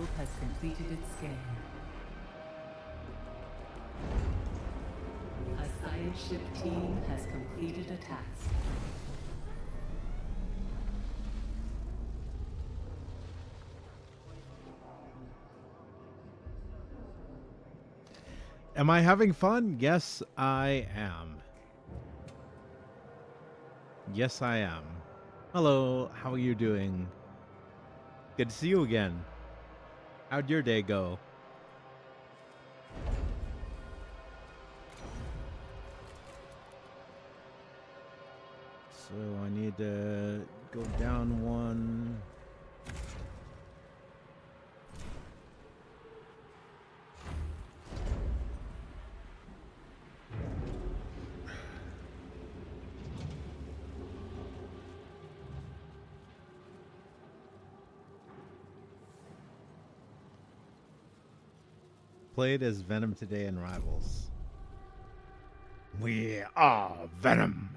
probe has completed its scan. A science ship team has completed a task. Am I having fun? Yes, I am. Yes, I am. Hello, how are you doing? Good to see you again. How'd your day go? So I need to go down one. Played as Venom today in Rivals. We are Venom.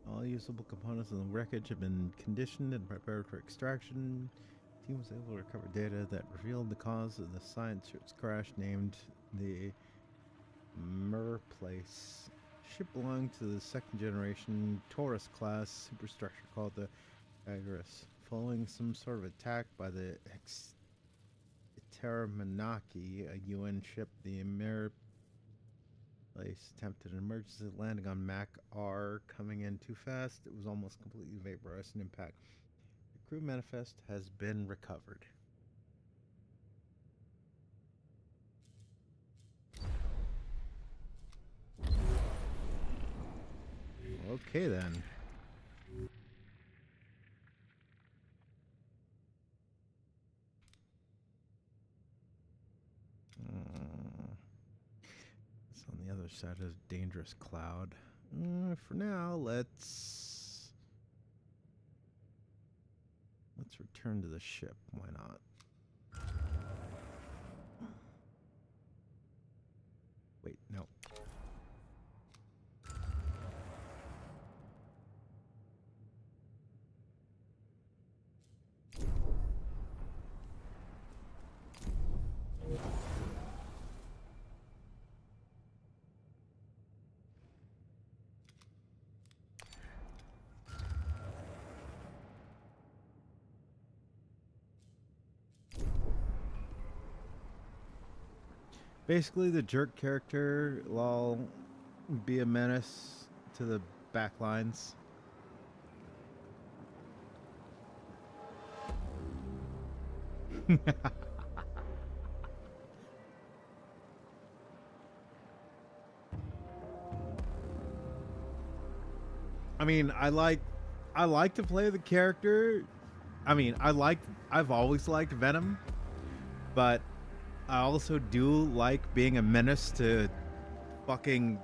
All usable components in the wreckage have been conditioned and prepared for extraction. The team was able to recover data that revealed the cause of the science ship's crash, named the Merplace. Ship belonged to the second generation Taurus class superstructure called the Agris. Following some sort of attack by the Terramanaki, a UN ship, the Merplace attempted an emergency landing on Mac R. Coming in too fast, it was almost completely vaporized in impact. The crew manifest has been recovered. Okay then. It's on the other side of Dangerous Cloud. For now, let's return to the ship. Why not? Wait, no. Basically, the jerk character will be a menace to the back lines. I mean, I like to play the character. I mean, I've always liked Venom, but I also do like being a menace to fucking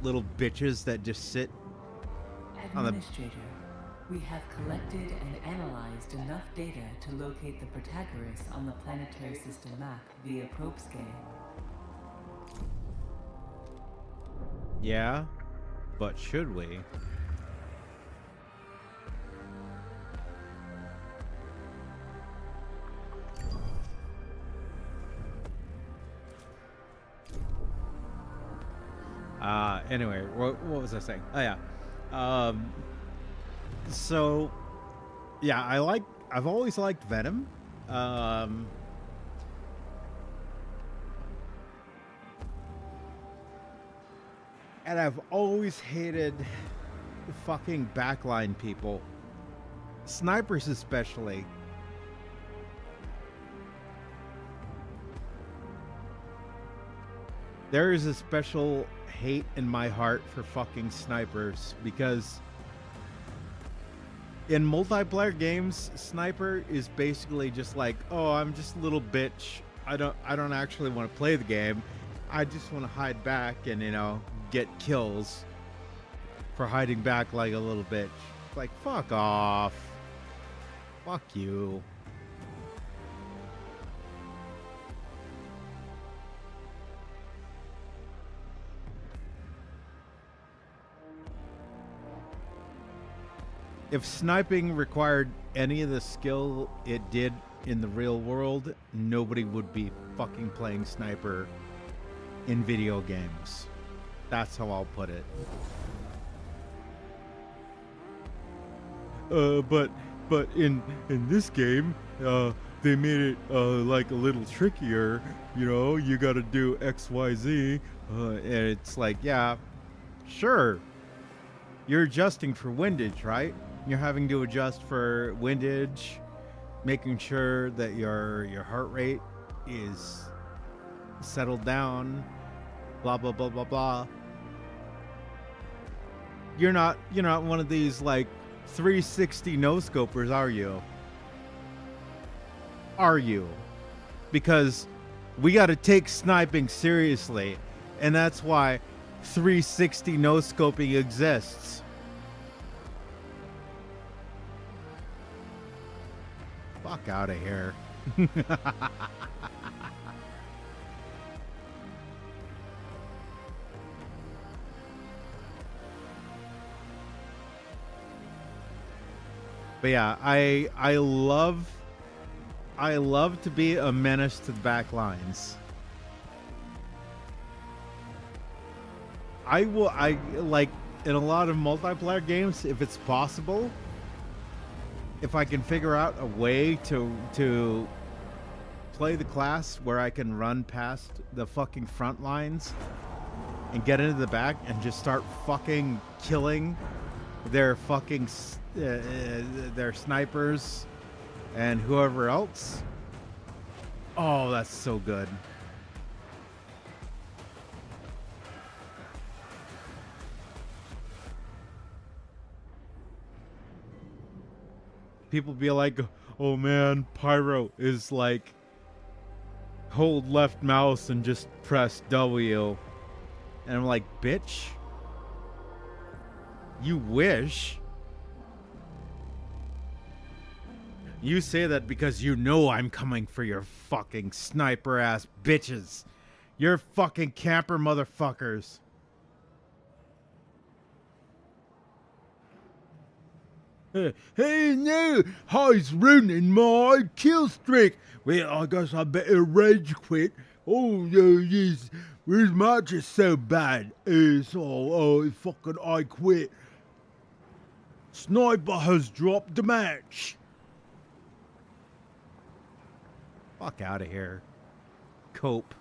little bitches that just sit on the... Administrator, we have collected and analyzed enough data to locate the Protagoras on the planetary system map via probe scan. Yeah, but should we? Anyway, what was I saying? Oh yeah. So yeah, I've always liked Venom. And I've always hated fucking backline people. Snipers especially. There is a special hate in my heart for fucking snipers because in multiplayer games, sniper is basically just like, oh, I'm just a little bitch. I don't actually want to play the game. I just want to hide back and, you know, get kills for hiding back like a little bitch. Like, fuck off. Fuck you. If sniping required any of the skill it did in the real world, nobody would be fucking playing sniper in video games. That's how I'll put it. But in this game, they made it like a little trickier. You know, you got to do X, Y, Z, and it's like, yeah, sure. You're adjusting for windage, right? You're having to adjust for windage, making sure that your heart rate is settled down. Blah blah blah blah blah. You're not one of these like 360 no scopers, are you? Are you? Because we got to take sniping seriously, and that's why 360 no scoping exists. Fuck out of here. But yeah, I love to be a menace to the back lines. I like in a lot of multiplayer games, if it's possible, if I can figure out a way to play the class where I can run past the fucking front lines and get into the back and just start fucking killing their fucking their snipers and whoever else. Oh, that's so good. People be like, oh man, Pyro is like, hold left mouse and just press W. And I'm like, bitch, you wish. You say that because you know I'm coming for your fucking sniper ass bitches. You're fucking camper motherfuckers. Hey, no, he's ruining my kill streak. Well, I guess I better rage quit. Oh, his match is so bad. Fucking I quit. Sniper has dropped the match. Fuck out of here. Cope.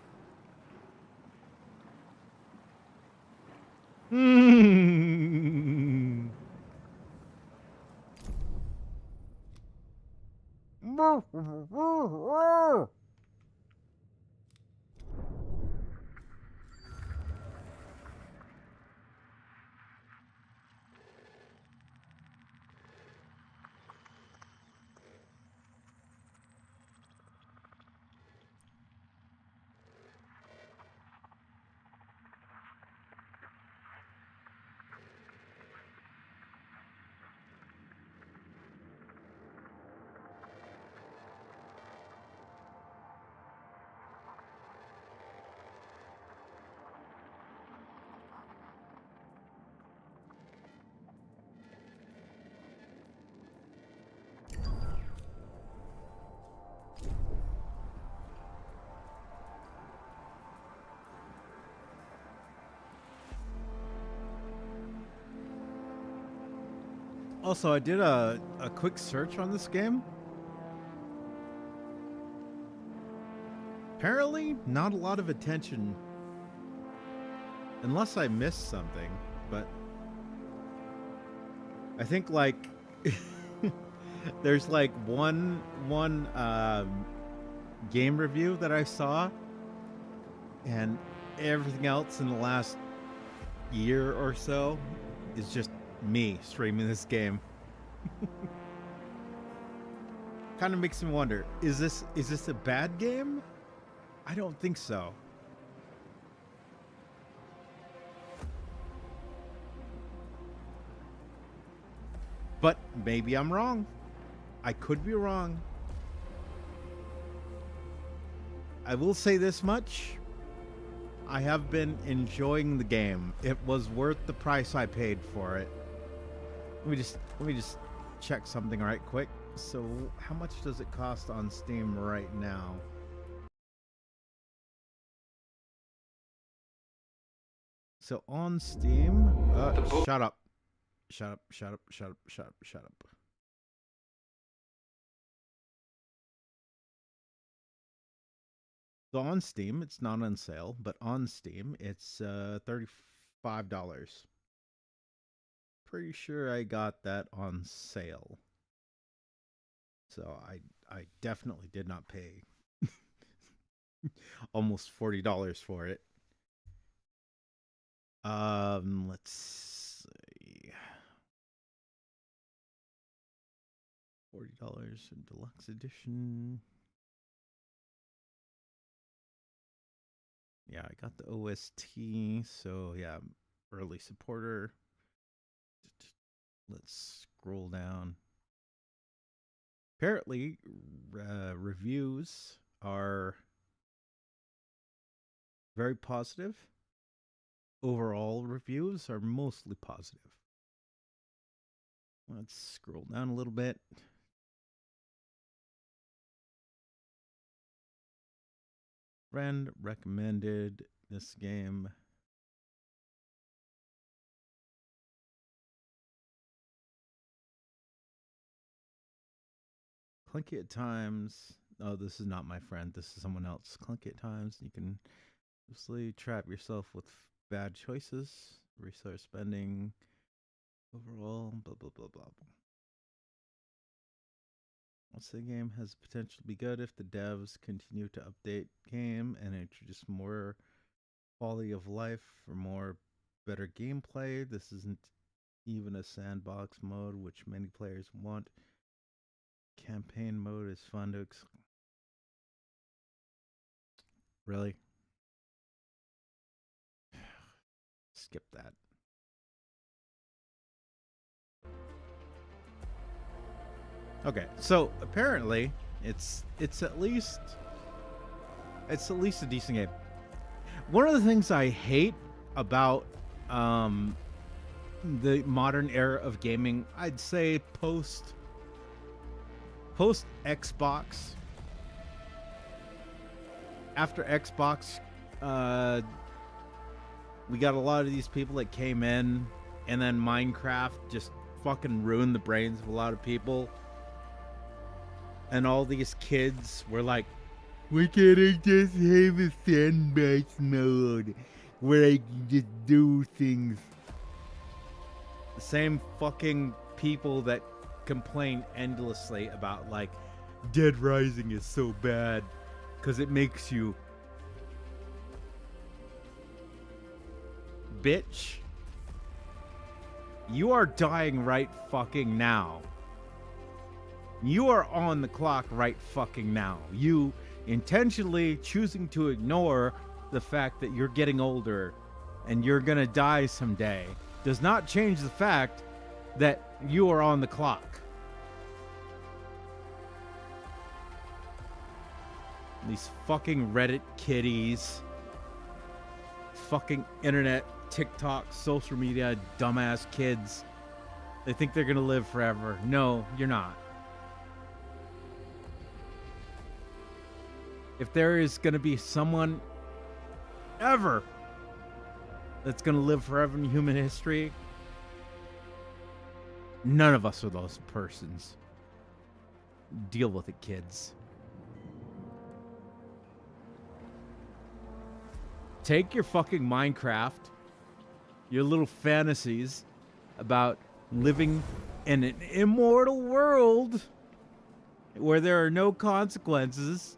Also, I did a quick search on this game. Apparently, not a lot of attention. Unless I missed something, but I think like there's like one game review that I saw, and everything else in the last year or so is just me streaming this game. Kind of makes me wonder, is this a bad game? I don't think so. But maybe I'm wrong. I could be wrong. I will say this much. I have been enjoying the game. It was worth the price I paid for it. Let me just check something right quick. So how much does it cost on Steam right now? So on Steam, shut up. Shut up, shut up, shut up, shut up, shut up. So on Steam, it's not on sale, but on Steam, it's $35. Pretty sure I got that on sale. So I definitely did not pay almost $40 for it. Let's see. $40 in deluxe edition. Yeah, I got the OST, so yeah, early supporter. Let's scroll down. Apparently, reviews are very positive. Overall reviews are mostly positive. Let's scroll down a little bit. Friend recommended this game. Clunky at times. Oh, this is not my friend. This is someone else. Clunky at times. You can mostly trap yourself with bad choices, resource spending, overall, blah, blah, blah, blah. Also, the game has potential to be good if the devs continue to update game and introduce more quality of life for more better gameplay. This isn't even a sandbox mode, which many players want. Campaign mode is fun to really? Skip that. Okay, so apparently it's at least a decent game. One of the things I hate about the modern era of gaming, I'd say post Xbox, after Xbox, we got a lot of these people that came in, and then Minecraft just fucking ruined the brains of a lot of people. And all these kids were like, why can't I just have a sandbox mode where I can just do things? The same fucking people that complain endlessly about, like, Dead Rising is so bad because it makes you... Bitch, you are dying right fucking now. You are on the clock right fucking now. You intentionally choosing to ignore the fact that you're getting older and you're gonna die someday does not change the fact that you are on the clock. These fucking Reddit kiddies, fucking internet, TikTok, social media, dumbass kids. They think they're gonna live forever. No, you're not. If there is going to be someone ever that's going to live forever in human history, none of us are those persons. Deal with it, kids. Take your fucking Minecraft, your little fantasies about living in an immortal world where there are no consequences,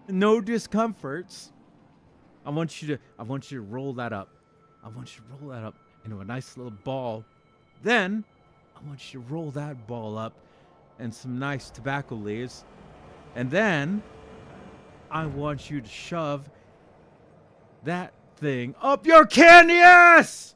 no discomforts. I want you to roll that up. I want you to roll that up into a nice little ball. Then I want you to roll that ball up in some nice tobacco leaves. And then I want you to shove that thing up your candy ass!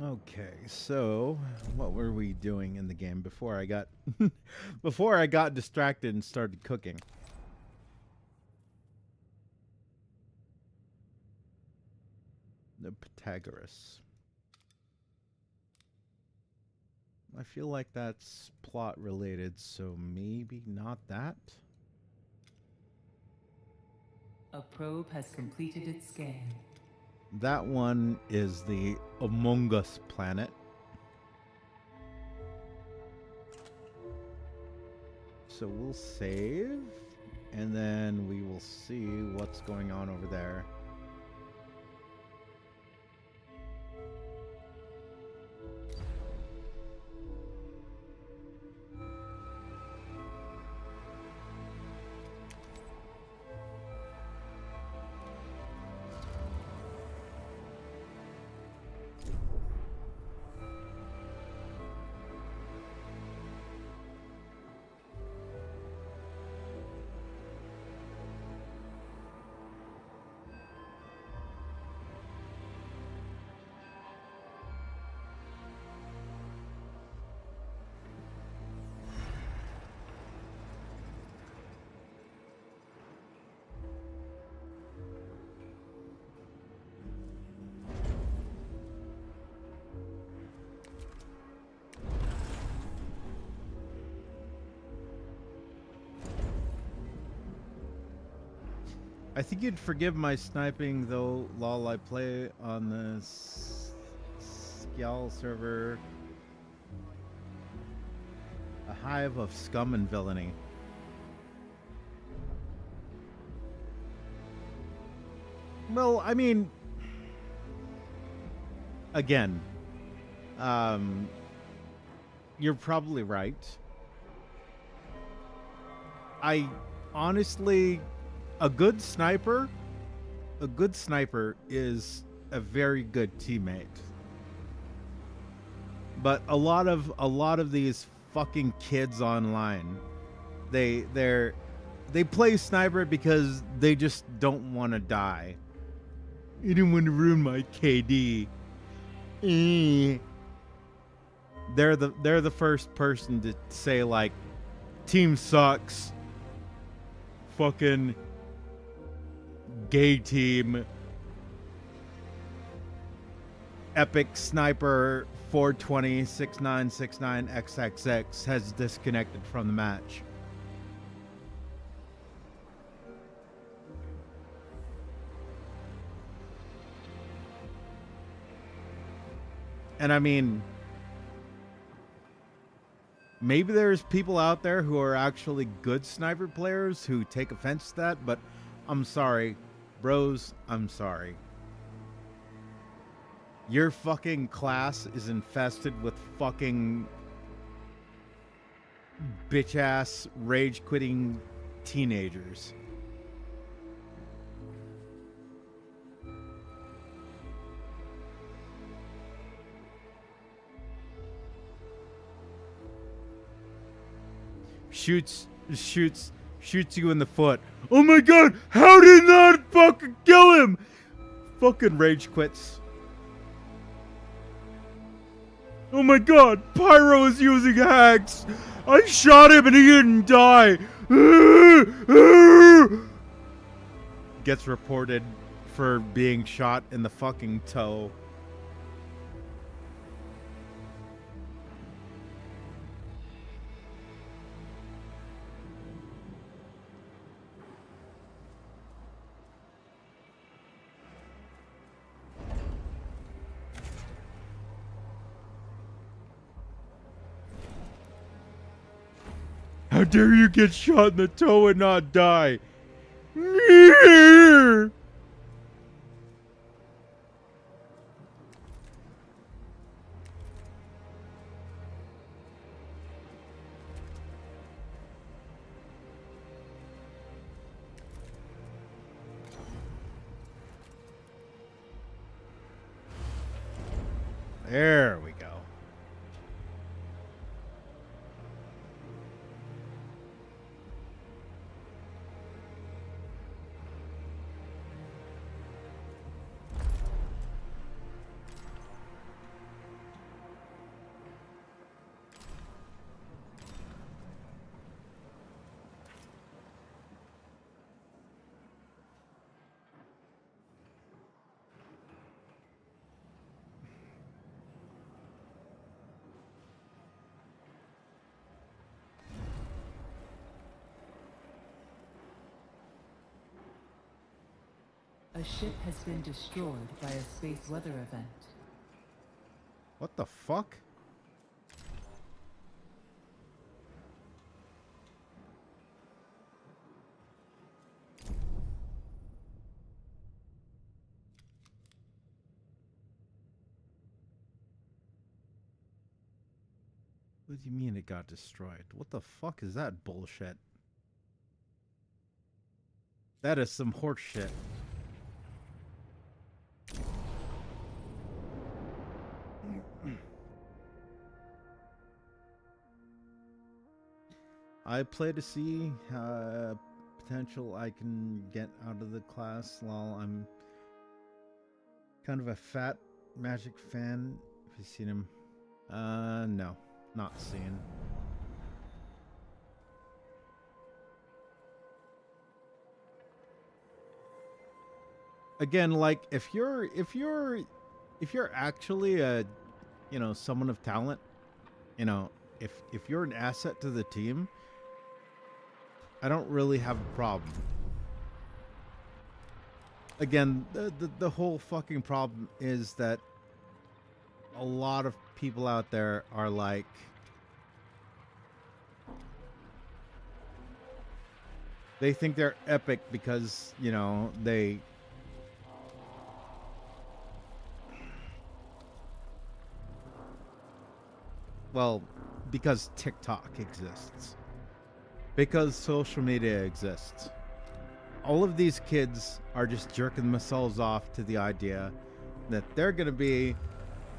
Okay, so what were we doing in the game before I got before I got distracted and started cooking? The Pythagoras. I feel like that's plot related, so maybe not that. A probe has completed its scan. That one is the Among Us planet. So we'll save, and then we will see what's going on over there. I think you'd forgive my sniping, though, lol. I play on the Skjal server. A hive of scum and villainy. Well, I mean, again, you're probably right. I honestly, a good sniper is a very good teammate. But a lot of these fucking kids online, they play sniper because they just don't want to die. You didn't want to ruin my KD. They're the first person to say like, team sucks. Fucking gay team. Epic sniper 420 6969 XXX has disconnected from the match. And I mean, maybe there's people out there who are actually good sniper players who take offense to that, but I'm sorry, bros, I'm sorry. Your fucking class is infested with fucking bitch-ass, rage-quitting teenagers. Shoots you in the foot. Oh my god, how did that fucking kill him? Fucking rage quits. Oh my god, Pyro is using hacks. I shot him and he didn't die. Gets reported for being shot in the fucking toe. How dare you get shot in the toe and not die? There we go. The ship has been destroyed by a space weather event. What the fuck? What do you mean it got destroyed? What the fuck is that bullshit? That is some horse shit. I play to see potential I can get out of the class. Lol, I'm kind of a fat Magic fan. Have you seen him? No, not seen. Again, like if you're actually a, you know, someone of talent, you know, if you're an asset to the team, I don't really have a problem. Again, the whole fucking problem is that a lot of people out there are like, they think they're epic because, you know, well, because TikTok exists. Because social media exists. All of these kids are just jerking themselves off to the idea that they're going to be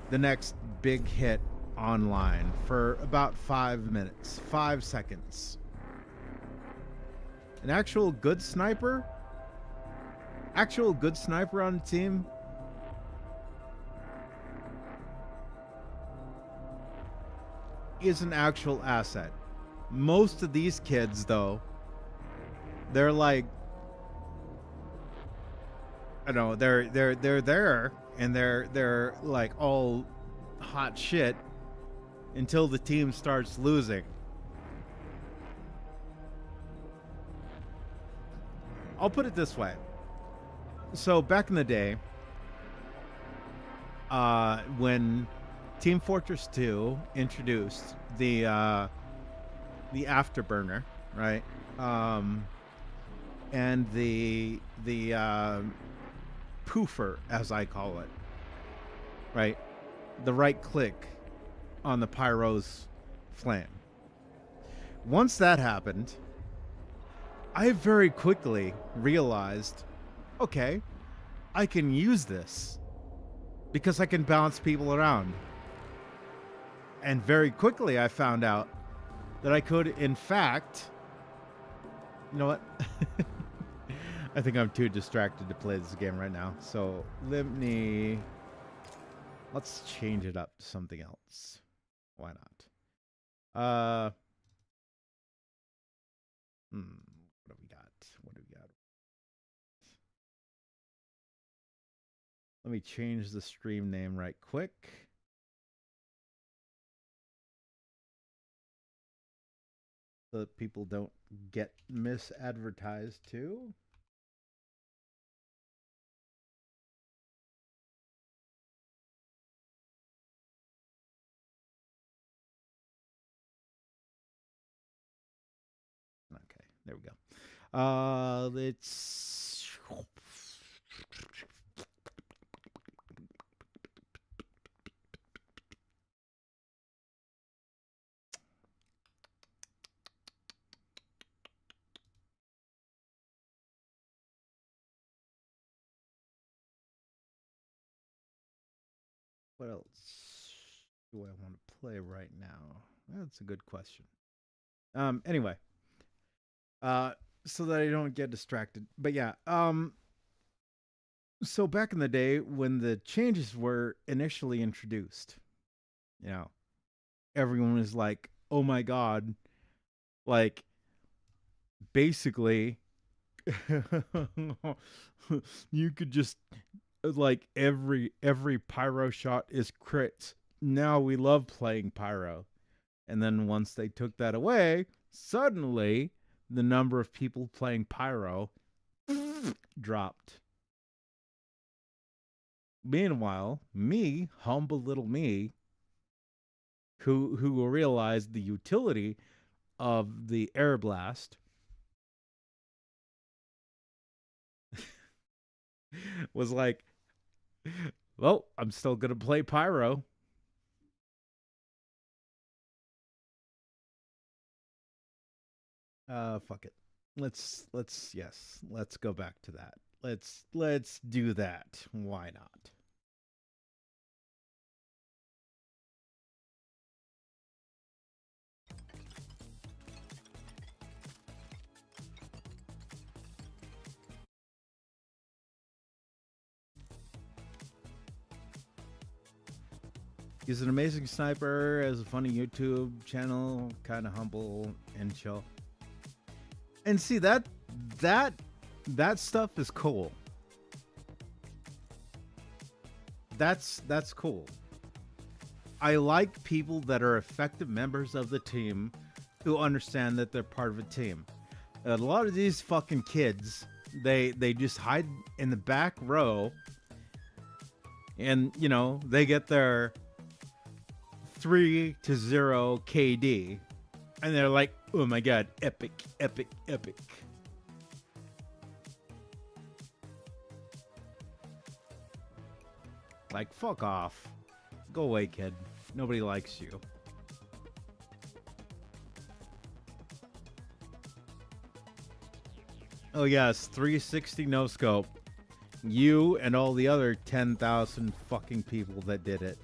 the next big hit online for about 5 minutes, 5 seconds. An actual good sniper on the team is an actual asset. Most of these kids, though, they're like, I don't know, they're there and they're like all hot shit until the team starts losing. I'll put it this way. So back in the day, when Team Fortress 2 introduced the afterburner, right? And the poofer, as I call it, right? The right click on the pyro's flame. Once that happened, I very quickly realized, okay, I can use this because I can bounce people around. And very quickly I found out that I could, in fact, you know what? I think I'm too distracted to play this game right now. So let's change it up to something else. Why not? What do we got? Let me change the stream name right quick. So that people don't get misadvertised too. Okay, there we go. Let's. What else do I want to play right now? That's a good question. Anyway, so that I don't get distracted. But yeah, so back in the day when the changes were initially introduced, you know, everyone was like, "Oh my god!" Like, basically, you could just like every pyro shot is crits. Now we love playing pyro. And then once they took that away, suddenly the number of people playing pyro dropped. Meanwhile, me, humble little me, who will realize the utility of the air blast, was like, well, I'm still gonna play Pyro. Fuck it. Let's go back to that. Let's do that. Why not? He's an amazing sniper, has a funny YouTube channel, kind of humble and chill. And see that that stuff is cool. That's cool. I like people that are effective members of the team who understand that they're part of a team. A lot of these fucking kids, they just hide in the back row, and you know they get their 3-0 KD, and they're like, "Oh my god, epic, epic, epic." Like, fuck off. Go away, kid. Nobody likes you. Oh yes, 360 no scope. You and all the other 10,000 fucking people that did it.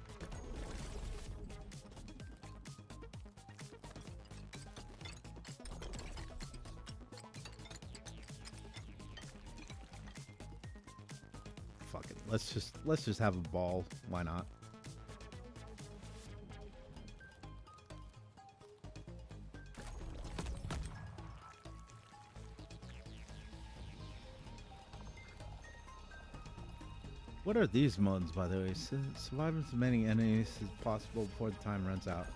Fuck it. Let's just have a ball. Why not? What are these modes, by the way? Survive as many enemies as possible before the time runs out.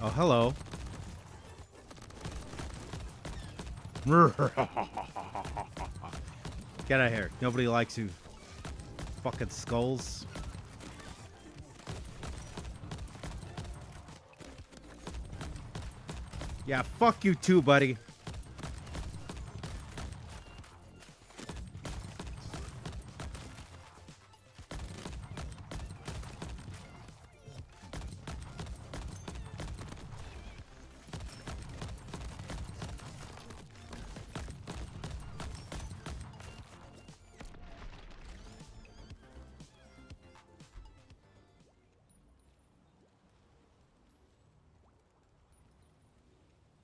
Oh, hello. Get out of here. Nobody likes you. Fucking skulls. Yeah, fuck you too, buddy.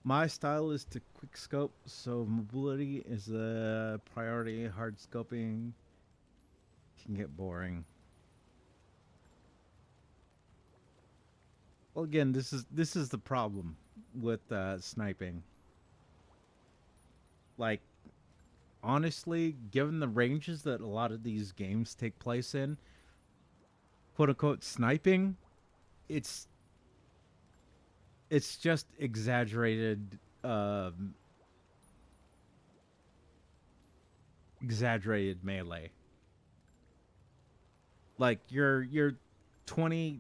My style is to quick scope, so mobility is a priority. Hard scoping can get boring. Well, again, this is the problem with sniping. Like, honestly, given the ranges that a lot of these games take place in, quote unquote sniping, it's just exaggerated exaggerated melee. Like you're 20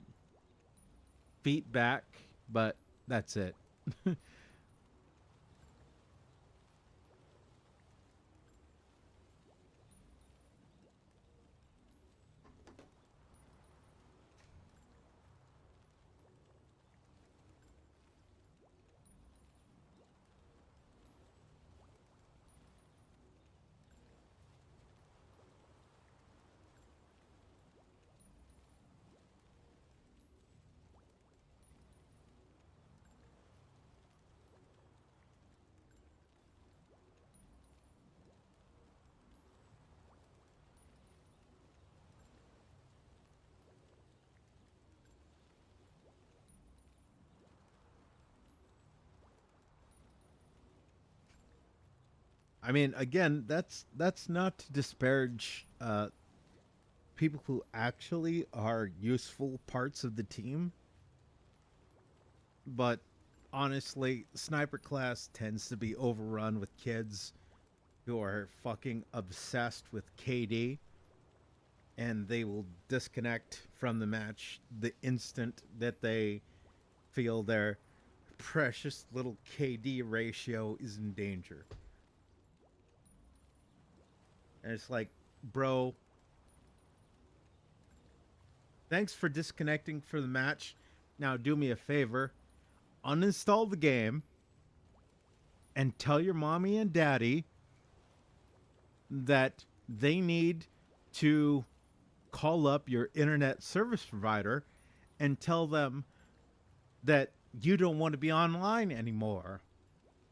feet back, but that's it. I mean, again, that's not to disparage people who actually are useful parts of the team, but honestly, sniper class tends to be overrun with kids who are fucking obsessed with KD, and they will disconnect from the match the instant that they feel their precious little KD ratio is in danger. And it's like, bro, thanks for disconnecting for the match. Now do me a favor, uninstall the game and tell your mommy and daddy that they need to call up your internet service provider and tell them that you don't want to be online anymore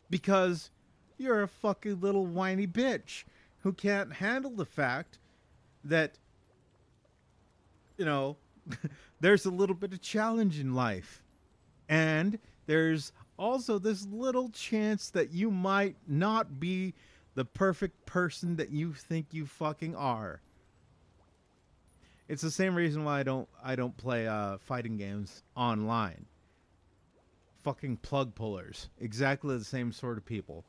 because you're a fucking little whiny bitch who can't handle the fact that, you know, there's a little bit of challenge in life. And there's also this little chance that you might not be the perfect person that you think you fucking are. It's the same reason why I don't play fighting games online. Fucking plug pullers. Exactly the same sort of people.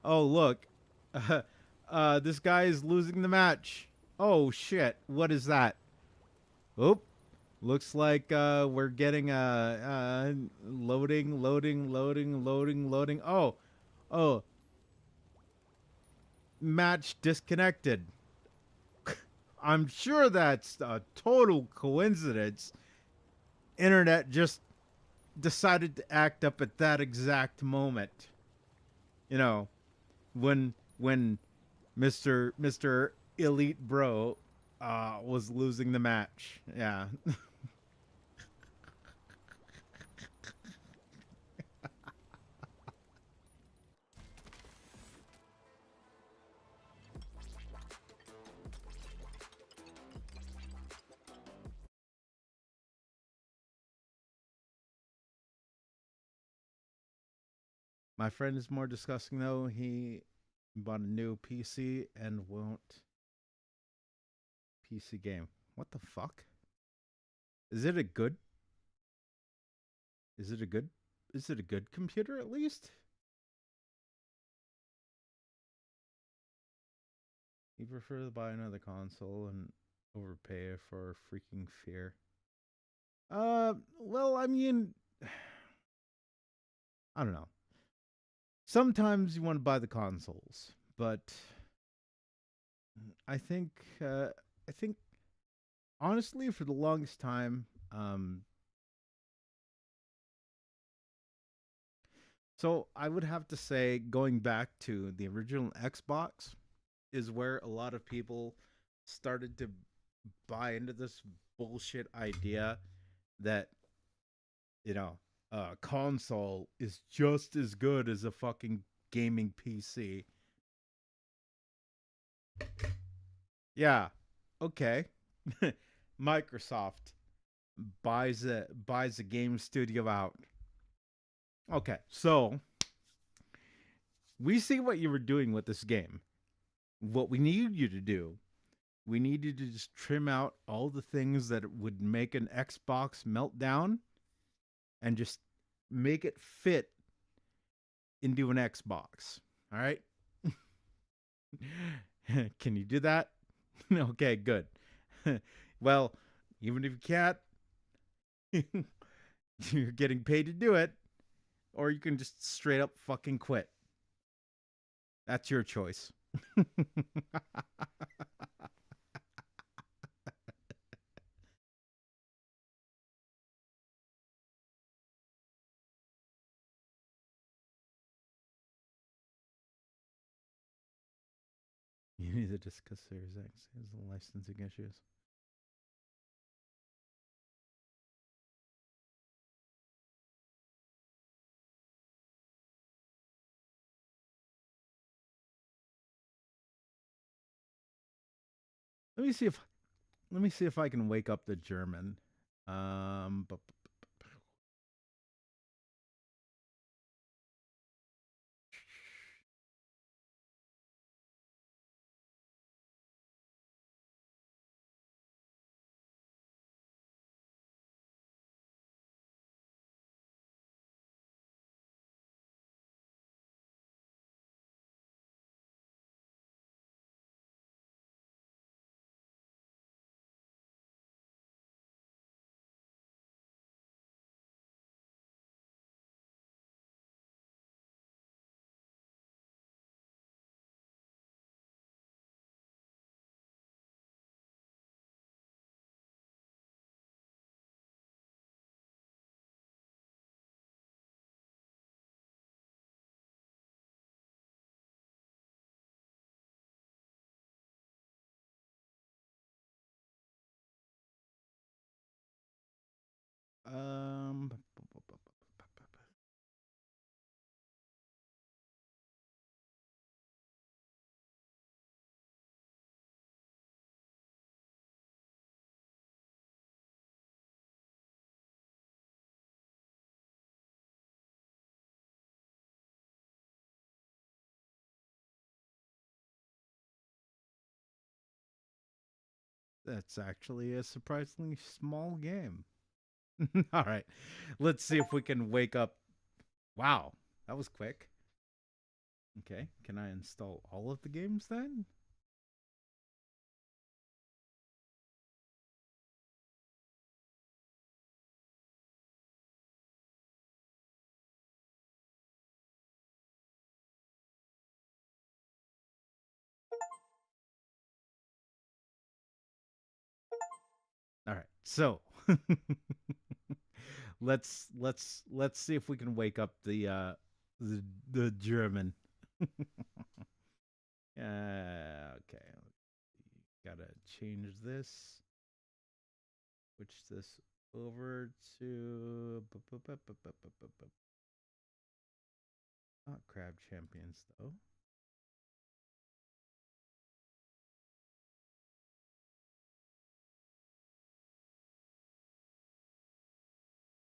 Oh, look. This guy is losing the match. Oh, shit. What is that? Oop. Looks like we're getting loading. Oh. Match disconnected. I'm sure that's a total coincidence. Internet just decided to act up at that exact moment. You know, when Mr. Elite Bro was losing the match. Yeah. My friend is more disgusting though. He bought a new PC and won't PC game. What the fuck? Is it a good? Is it a good? Is it a good computer at least? You prefer to buy another console and overpay for freaking fear? Well, I mean, I don't know. Sometimes you want to buy the consoles, but I think, uh, I think honestly, for the longest time, so I would have to say going back to the original Xbox is where a lot of people started to buy into this bullshit idea that, you know, a console is just as good as a fucking gaming PC. Yeah. Okay. Microsoft buys a game studio out. Okay. So, we see what you were doing with this game. What we need you to do, we need you to just trim out all the things that would make an Xbox melt down and just make it fit into an Xbox. All right? Can you do that? Okay, good. Well, even if you can't, you're getting paid to do it, or you can just straight up fucking quit. That's your choice. You need to discuss Series X as the licensing issues. Let me see if I can wake up the German. But That's actually a surprisingly small game. All right. Let's see if we can wake up. Wow, that was quick. Okay. Can I install all of the games then? All right. So, let's see if we can wake up the the German. Okay. Gotta change this. Switch this over to not crab champions though.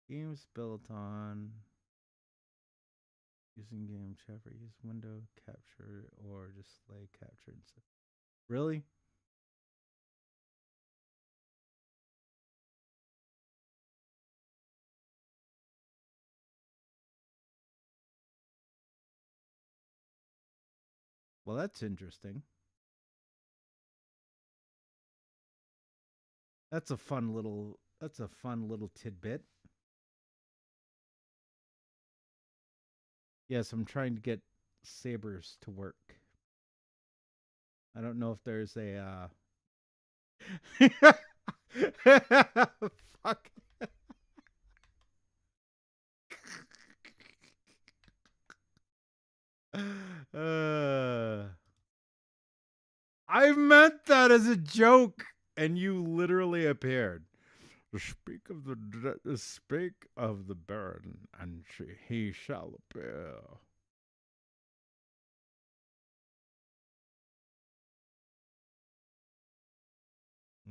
Games built on using game chapter, use window capture or display capture. Really? Well, that's interesting. That's a fun little tidbit. Yes, I'm trying to get sabers to work. I don't know if there's a fuck. uh, I meant that as a joke, and you literally appeared. Speak of the Baron, and he shall appear.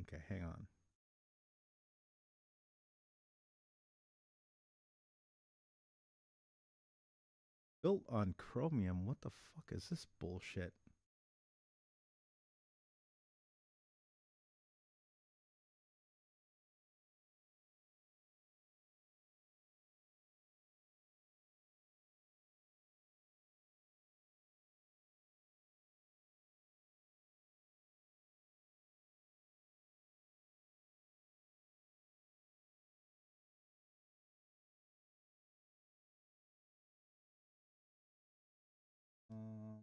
Okay, hang on. Built on chromium. What the fuck is this bullshit? Um,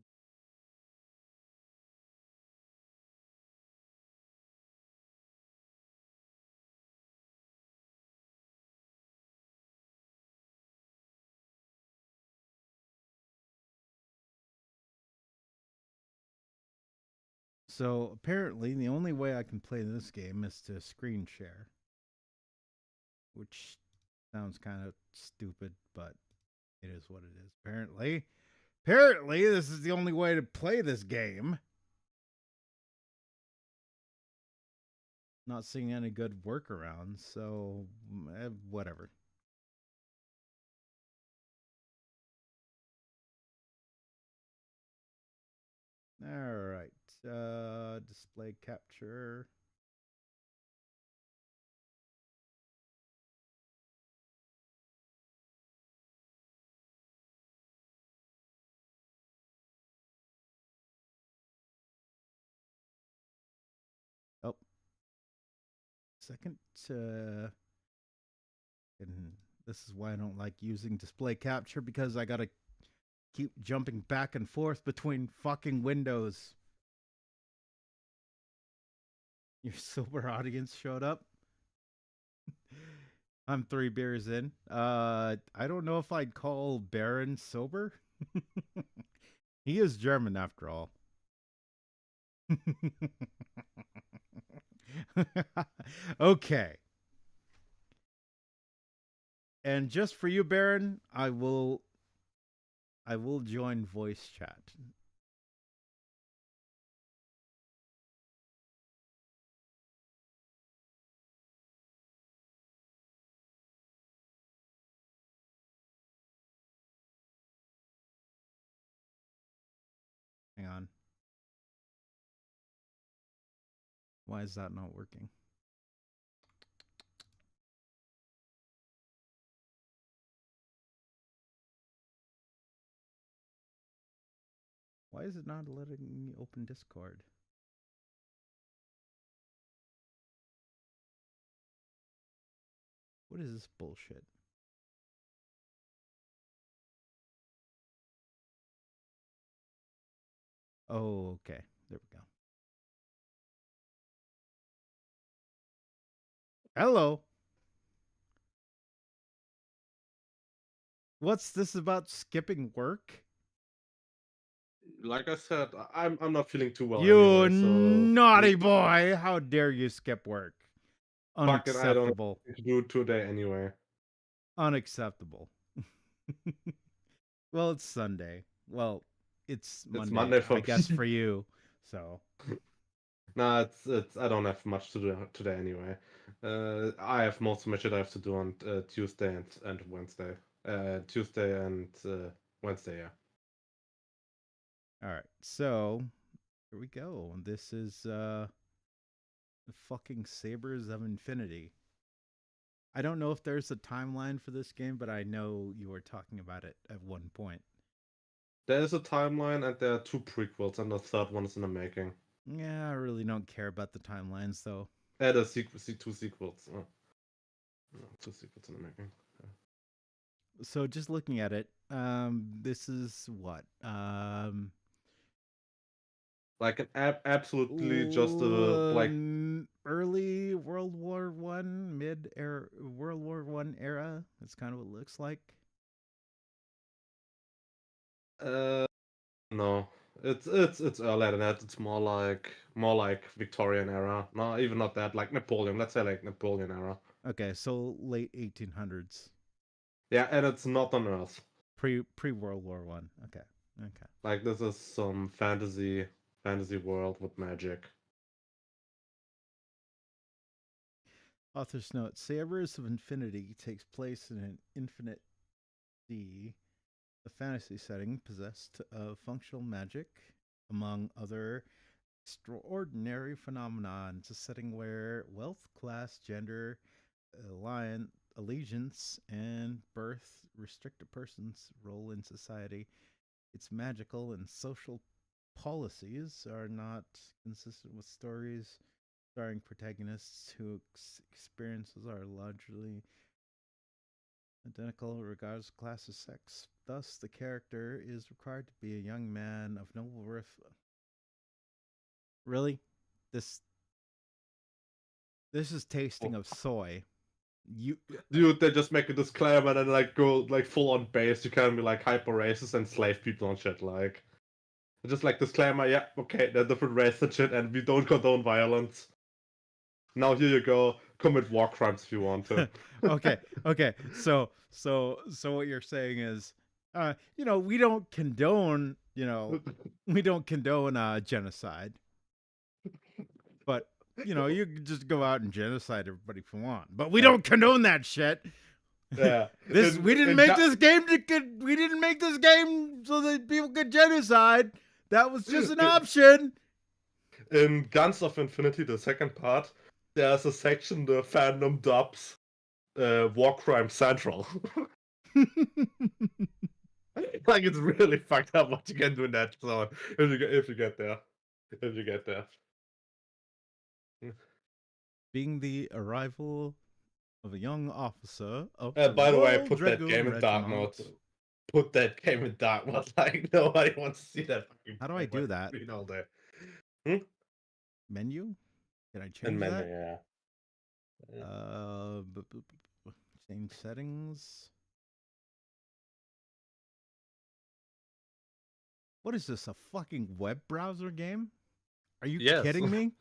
So apparently, the only way I can play this game is to screen share, which sounds kind of stupid, but it is what it is. Apparently, this is the only way to play this game. Not seeing any good workarounds, so whatever. All right, display capture. Oh, second. And this is why I don't like using display capture because I gotta keep jumping back and forth between fucking windows. Your sober audience showed up. I'm 3 beers in. I don't know if I'd call Baron sober. He is German after all. Okay. And just for you, Baron, I will join voice chat. Hang on. Why is that not working? Why is it not letting me open Discord? What is this bullshit? Oh, okay. There we go. Hello. What's this about skipping work? Like I said, I'm not feeling too well You anyway, so naughty boy! How dare you skip work? fuck it, I don't Unacceptable. have to do it today anyway. Unacceptable. Well, it's Sunday. Well, it's Monday, Monday for I guess, me. for you. So Nah, it's I don't have much to do today anyway. I have most of my shit I have to do on Tuesday and Wednesday. Tuesday and Wednesday, yeah. all right. So here we go. This is the fucking Sabers of Infinity. I don't know if there's a timeline for this game, but I know you were talking about it at one point. There is a timeline and there are 2 prequels and the third one is in the making. Yeah, I really don't care about the timelines though. There's 2 sequels. 2 sequels in the making. So just looking at it, this is what? Like an absolutely just like early World War One, mid era World War One era. That's kind of what it looks like. No, it's earlier than that. It's more like Victorian era. No, even not that. Like Napoleon. Let's say like Napoleon era. Okay, so late 1800s, Yeah, and it's not on Earth. pre World War One. Okay, okay. Like this is some fantasy world with magic. Author's note: Sabers of Infinity takes place in an infinite sea, a fantasy setting possessed of functional magic, among other extraordinary phenomenon. It's a setting where wealth, class, gender, allegiance, and birth restrict a person's role in society. Its magical and social policies are not consistent with stories starring protagonists whose experiences are largely identical regardless of class or sex. Thus, the character is required to be a young man of noble birth. Really? This is tasting of soy. Dude, they just make a disclaimer and then like go like full on base. You can be like hyper racist and slave people and shit. Like just like disclaimer. Yeah, okay, they're different race and shit, and we don't condone violence. Now here you go. Commit war crimes if you want to. Okay. So what you're saying is, we don't condone, genocide, but you can just go out and genocide everybody if you want, but we don't condone that shit. Yeah. We didn't make this game so that people could genocide. That was just an option. In Guns of Infinity, the second part, there's a section the fandom dubs War Crime Central. Like it's really fucked up what you can do in that zone if you get there. If you get there. Being the arrival of a young officer of By the way, Royal put that Dragoon game in dark Regiment. mode. Put that game in dark mode. Like nobody wants to see that fucking. How do I do that? All day. Menu? Can I change menu, that? Yeah. Change settings. What is this? A fucking web browser game? Are you kidding me?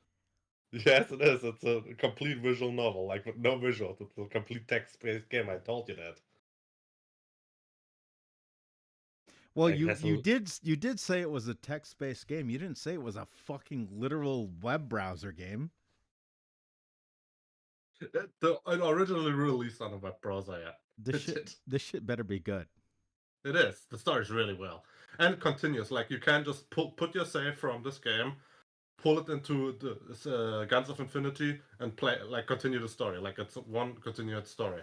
Yes, it is. It's a complete visual novel, like with no visuals. It's a complete text-based game. I told you that. Well, like you did say it was a text-based game. You didn't say it was a fucking literal web browser game. Originally released on a web browser, yeah. This shit better be good. It is. The story's really well. And it continues. Like, you can just put your save from this game, pull it into the Guns of Infinity and play like continue the story. Like it's one continued story.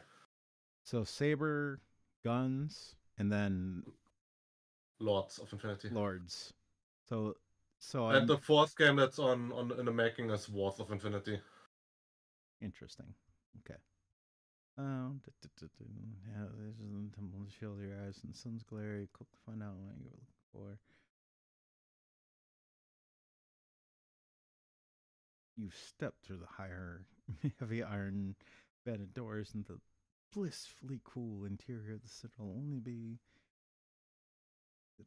So saber, guns, and then Lords of Infinity. lords. So And I'm the fourth game that's on in the making is Wars of Infinity. interesting. Okay. Yeah, this is the temple to shield your eyes and the sun's glare. Click to find out what you're looking for. You step through the higher, heavy iron bedded doors into the blissfully cool interior of the citadel. Only be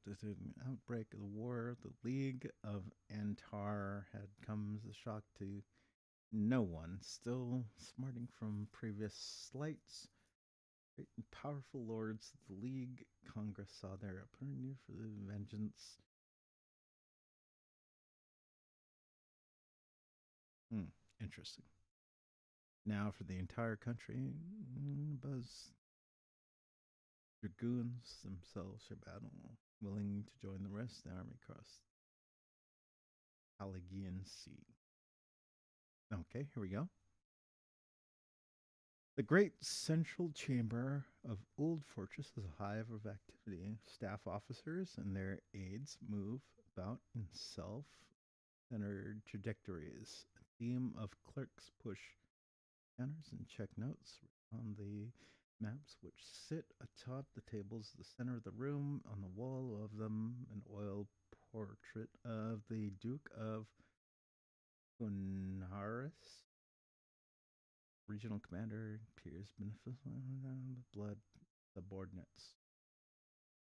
an outbreak of the war. The League of Antar had come as a shock to no one. Still smarting from previous slights, great and powerful lords of the League Congress saw their opportunity for the vengeance. Interesting. Now for the entire country, buzz. Dragoons themselves are battle, willing to join the rest of the army across Allegian Sea. Okay, here we go. The great central chamber of Old Fortress is a hive of activity. Staff officers and their aides move about in self-centered trajectories. A team of clerks push counters and check notes on the maps which sit atop the tables at the center of the room. On the wall of them, an oil portrait of the Duke of Gunaris, regional commander, peers, beneficial blood subordinates.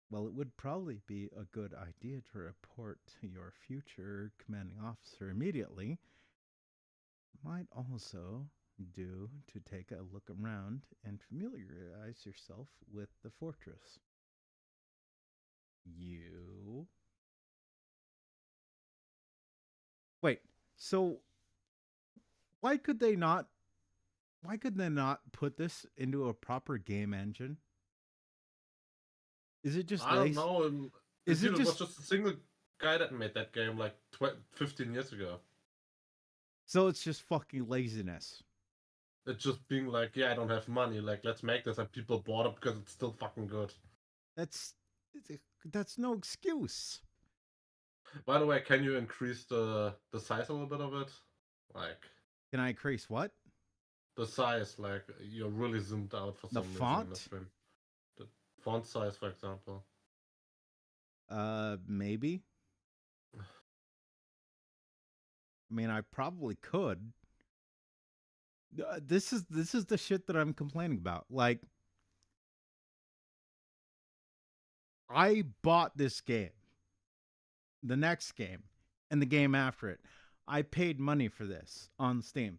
Well, it would probably be a good idea to report to your future commanding officer immediately. Might also do to take a look around and familiarize yourself with the fortress. You. Wait, so why could they not put this into a proper game engine? Is it just I don't know. Is it was just just a single guy that made that game like 15 years ago. so it's just fucking laziness? It's just being like, yeah, I don't have money. Like, let's make this, and people bought it because it's still fucking good. That's no excuse. By the way, can you increase the size a little bit of it? Like Can I increase what? the size, like you're really zoomed out for The some reason in this font? game. The font size, for example. Maybe. I mean, I probably could. This is the shit that I'm complaining about. Like, I bought this game, the next game, and the game after it. I paid money for this on Steam.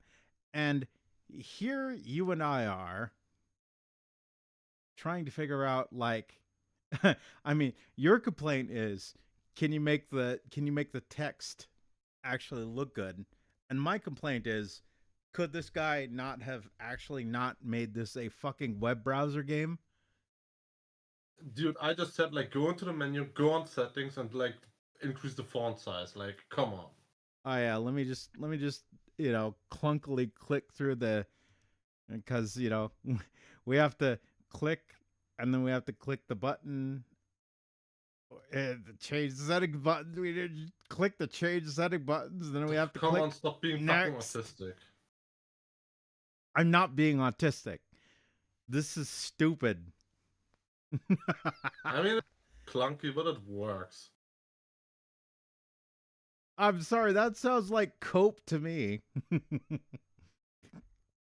And here you and I are trying to figure out, like, I mean, your complaint is, can you make the text actually look good? And my complaint is, could this guy not have actually not made this a fucking web browser game? Dude, I just said like go into the menu, go on settings, and like increase the font size. Like, come on. Oh yeah, let me just clunkily click through the, because we have to click and then we have to click the button and change the setting buttons. We did click the change setting buttons, then we have to Come click on, stop being next. fucking autistic. I'm not being autistic. This is stupid. I mean, it's clunky, but it works. I'm sorry, that sounds like cope to me. All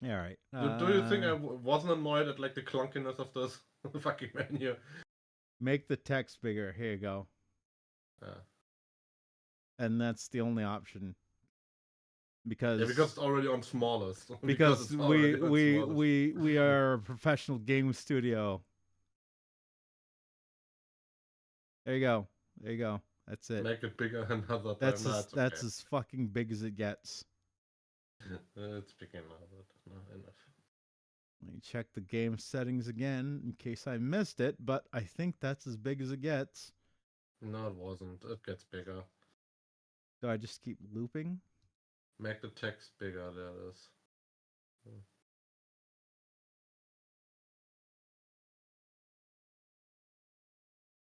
right. Do you think I wasn't annoyed at like the clunkiness of this fucking menu? Make the text bigger. Here you go. And that's the only option. Because it's already on smallest. Because we are a professional game studio. There you go. There you go. That's it. Make it bigger another time. That's as fucking big as it gets. It's big enough. Not enough. Let me check the game settings again in case I missed it, but I think that's as big as it gets. No, it wasn't. It gets bigger. Do I just keep looping? Make the text bigger. There it is.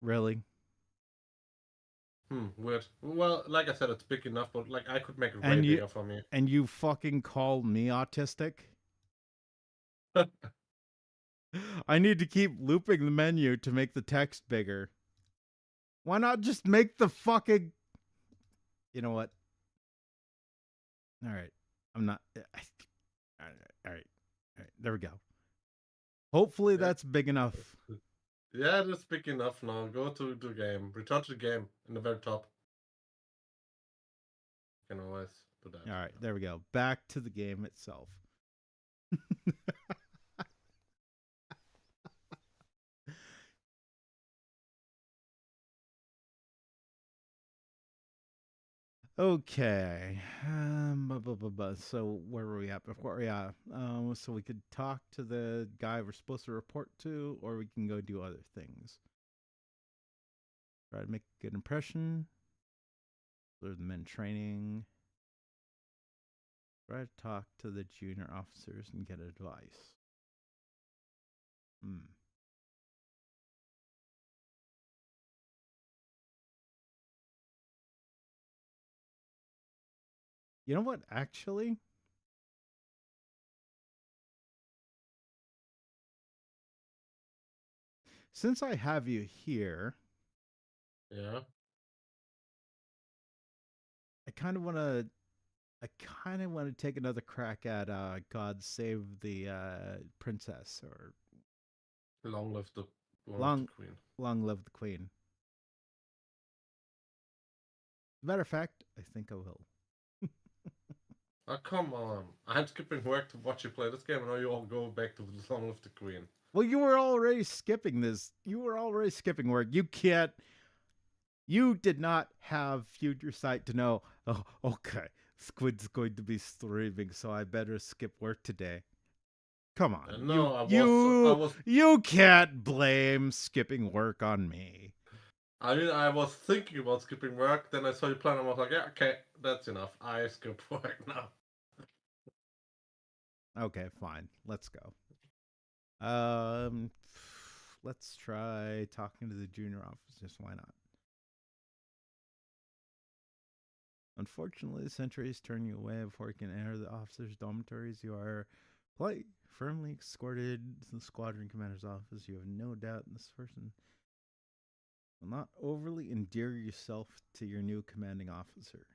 Really? Weird. Well, like I said, it's big enough, but like I could make it way And you bigger for me. and you fucking call me autistic? I need to keep looping the menu to make the text bigger. Why not just make the fucking... You know what? All right. I'm not... All right. There we go. Hopefully Yeah. that's big enough. Yeah, that's big enough now. Go to the game. Return to the game in the very top. You can always do that. All right, there we go. Back to the game itself. Okay. So where were we at before? Yeah. So we could talk to the guy we're supposed to report to, or we can go do other things. Try to make a good impression. Learn the men training. Try to talk to the junior officers and get advice. You know what, actually? Since I have you here, Yeah. I kind of want to take another crack at God Save the Princess, or Long live the Long queen. Long Live the Queen. Matter of fact, I think I will. Oh, come on. I'm skipping work to watch you play this game, and now you all go back to the Long Live the Queen. Well, you were already skipping this. You were already skipping work. You can't. You did not have future sight to know, oh, okay, Squid's going to be streaming, so I better skip work today. Come on. No, you can't blame skipping work on me. I mean, I was thinking about skipping work, then I saw you plan, and I was like, yeah, okay, that's enough. I skip work now. Okay, fine. Let's go. Let's try talking to the junior officers. Why not? Unfortunately, the sentries turn you away before you can enter the officers' dormitories. You are quite firmly escorted to the squadron commander's office. You have no doubt in this person will not overly endear yourself to your new commanding officer.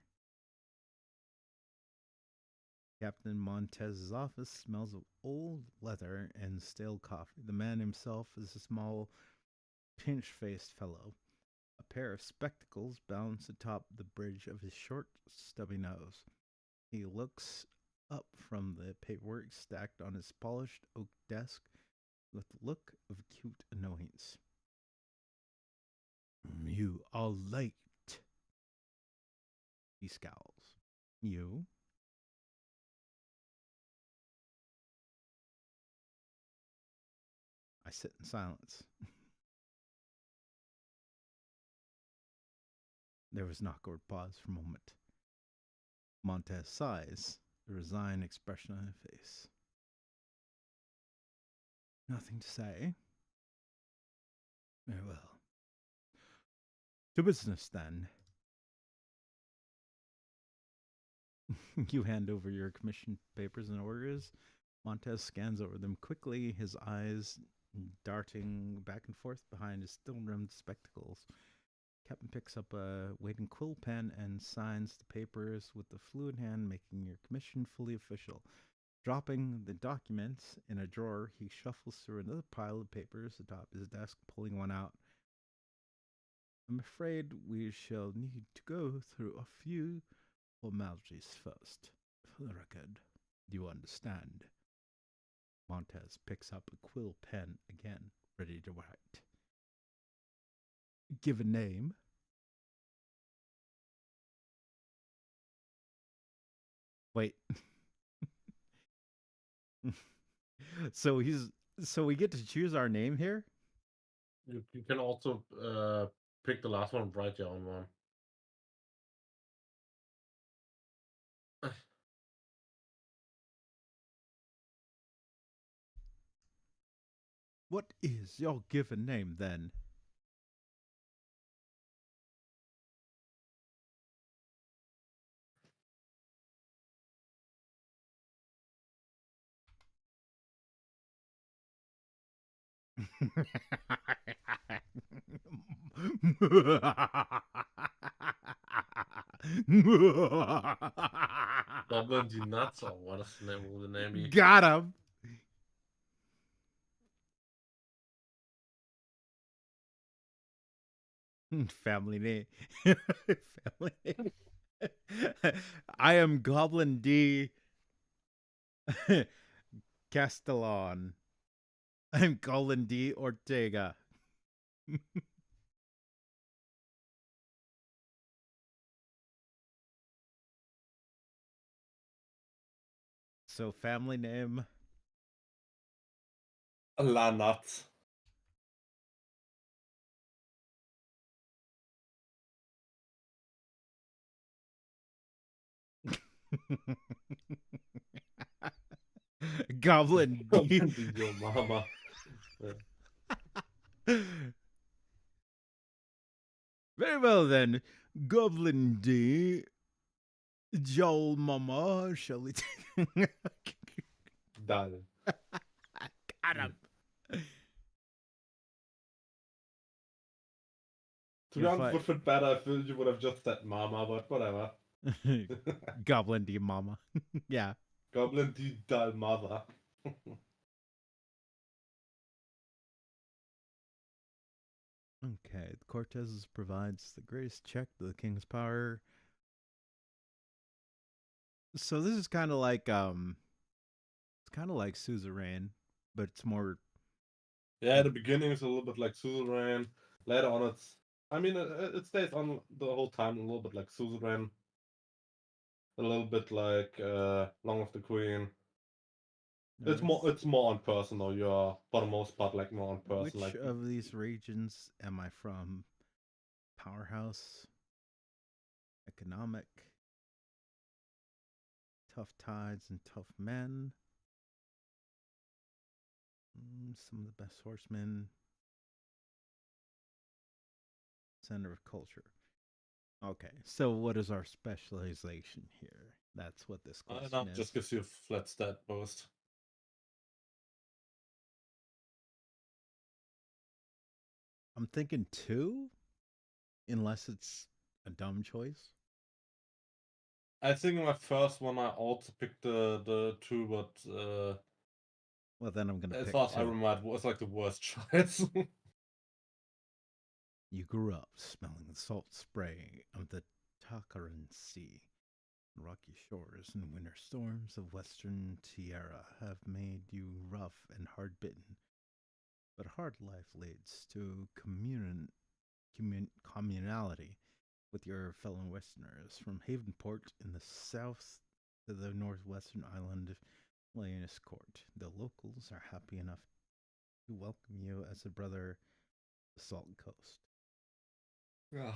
Captain Montez's office smells of old leather and stale coffee. The man himself is a small, pinch-faced fellow. A pair of spectacles balance atop the bridge of his short, stubby nose. He looks up from the paperwork stacked on his polished oak desk with a look of acute annoyance. You are late. He scowls. You? I sit in silence. There was an awkward pause for a moment. Montez sighs, a resigned expression on his face. Nothing to say. Very well. To business, then. You hand over your commission papers and orders. Montez scans over them quickly, his eyes darting back and forth behind his steel-rimmed spectacles. Captain picks up a waiting quill pen and signs the papers with the fluid hand, making your commission fully official. Dropping the documents in a drawer, he shuffles through another pile of papers atop his desk, pulling one out. I'm afraid we shall need to go through a few formalities first. For the record, you understand. Montez picks up a quill pen again, ready to write. Give a name. Wait. So we get to choose our name here? You can also pick the last one, write your own one. What is your given name then? Goblin die Nuts, or what is the name of the name be? Got him. Family name. Family name. I am Goblin D. Castellon. I'm Goblin D. Ortega. So family name. La Nuts. Goblin D. Goblin die your mama. Very well then. Goblin D. Joel Mama. Shall we take Dull. Got him. To be honest, would fit better if you would have just said mama, but whatever. Goblin D Mama. Yeah. Goblin die dull mother. Okay, Cortez provides the greatest check to the king's power. So this is kind of like it's kind of like suzerain, but it's more. Yeah, the beginning is a little bit like suzerain. Later on, it stays on the whole time a little bit like suzerain. A little bit like Long of the Queen. It's more on person though. You're for the most part like more on person. Which like of these regions am I from? Powerhouse, economic, tough tides and tough men. Some of the best horsemen. Center of culture. Okay, so what is our specialization here? That's what this question is. Just gives you a flat stat boost. I'm thinking 2, unless it's a dumb choice. I think in my first one I also picked the 2, but well then I'm gonna as pick far as 2. I remember, it was like the worst choice. You grew up smelling the salt spray of the Takaran Sea. Rocky shores and winter storms of western Tierra have made you rough and hard bitten. But hard life leads to communality with your fellow Westerners, from Havenport in the south to the northwestern island of Court. The locals are happy enough to welcome you as a brother of the Salt Coast. Yeah.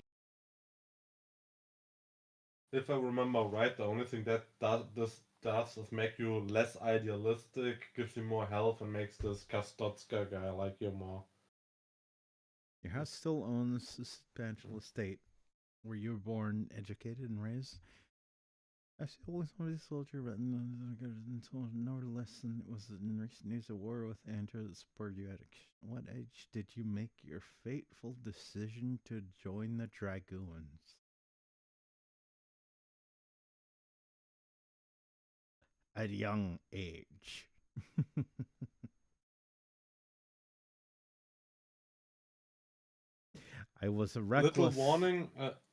If I remember right, the only thing that this does is make you less idealistic, gives you more health, and makes this Kastotska guy like you more. Your house still owns a substantial estate where you were born, educated, and raised. I always wanted to be a soldier, but until no less than it was in recent news a war with Andrew that spurred you at what age did you make your fateful decision to join the Dragoons? At a young age. I was a reckless.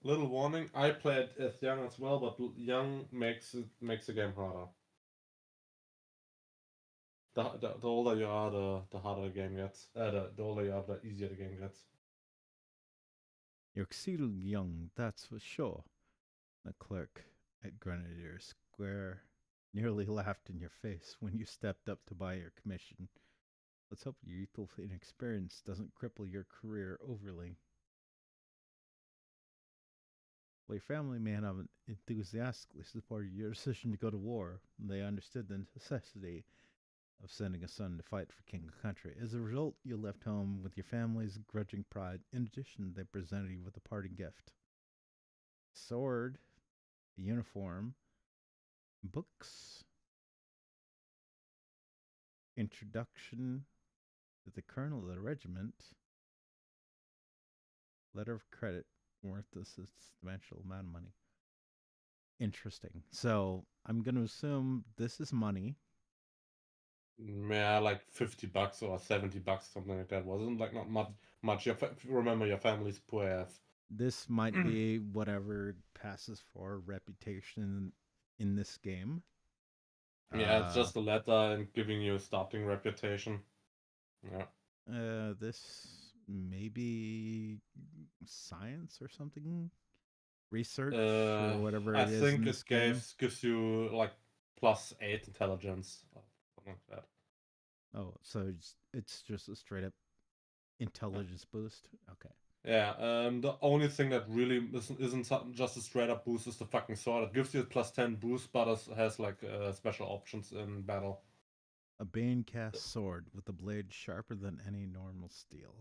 Little warning. I played as young as well, but young makes the game harder. The older you are, the harder the game gets. The older you are, the easier the game gets. You're exceedingly young, that's for sure. The clerk at Grenadier Square nearly laughed in your face when you stepped up to buy your commission. Let's hope your youthful inexperience doesn't cripple your career overly. Well, your family may have enthusiastically supported your decision to go to war. They understood the necessity of sending a son to fight for king and country. As a result, you left home with your family's grudging pride. In addition, they presented you with a parting gift: sword, a uniform, books, introduction to the colonel of the regiment, letter of credit worth a substantial amount of money. Interesting. So I'm going to assume this is money. Yeah, like $50 or $70, something like that. Wasn't like not much. Remember, your family's poor ass. This might be whatever passes for reputation in this game. Yeah, it's just a letter and giving you a starting reputation. Yeah. This may be science or something, research or whatever I it is think in it this game. gives you like +8 intelligence, or something like that. Oh, so it's just a straight up intelligence boost. Okay. Yeah. The only thing that really isn't just a straight up boost is the fucking sword. It gives you a +10 boost, but it has like special options in battle. A Bane cast sword with a blade sharper than any normal steel.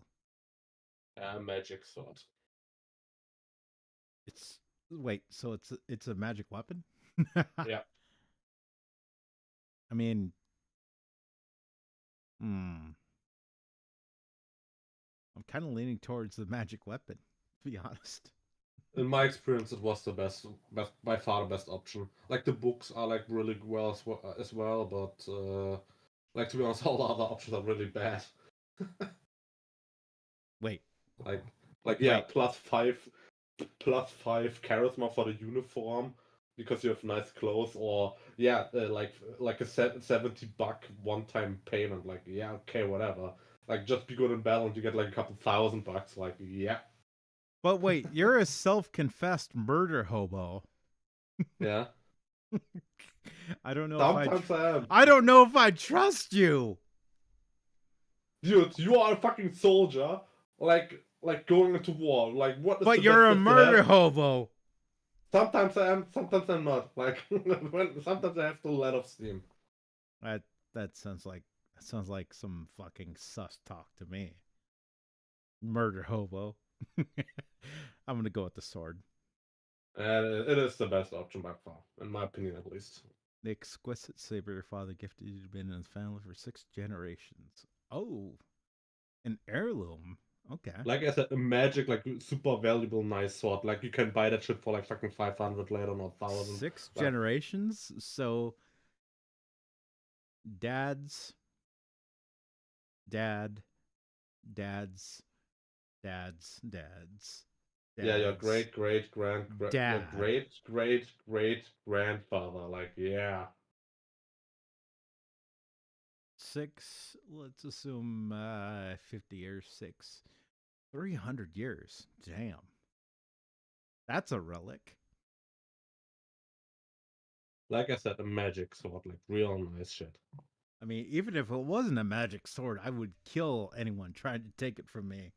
Magic sword. It's wait, so it's a magic weapon? Yeah. I mean, I'm kind of leaning towards the magic weapon, to be honest. In my experience, it was the best, by far the best option. Like the books are like really well as well, but like to be honest, all the other options are really bad. Wait, Like yeah, wait. +5 charisma for the uniform because you have nice clothes, or yeah, like a $70 one-time payment. Like yeah, okay, whatever. Like just be good in battle and you get like a couple $1,000. Like yeah, But wait, you're a self-confessed murder hobo. yeah. I don't know if Sometimes I am. I don't know if I trust you. Dude, you are a fucking soldier, like going into war. Like, what is But the you're best a thing to murder have? hobo. Sometimes I am, sometimes I'm not. Like, sometimes I have to let off steam. That sounds like some fucking sus talk to me. Murder hobo. I'm gonna go with the sword. And it is the best option by far, in my opinion at least. The exquisite saber your father gifted you to be in his family for 6 generations. Oh, an heirloom. Okay. Like I said, a magic, like super valuable, nice sword. Like you can buy that shit for like fucking 500 later, not 1,000. Six Like, generations. So, dad's dad, dad's dad's dad's yeah, your dad's your dad. great grandfather. Like, yeah. 6. Let's assume 50 years. 6. 300 years. Damn. That's a relic. Like I said, a magic sword, like real nice shit. I mean, even if it wasn't a magic sword, I would kill anyone trying to take it from me.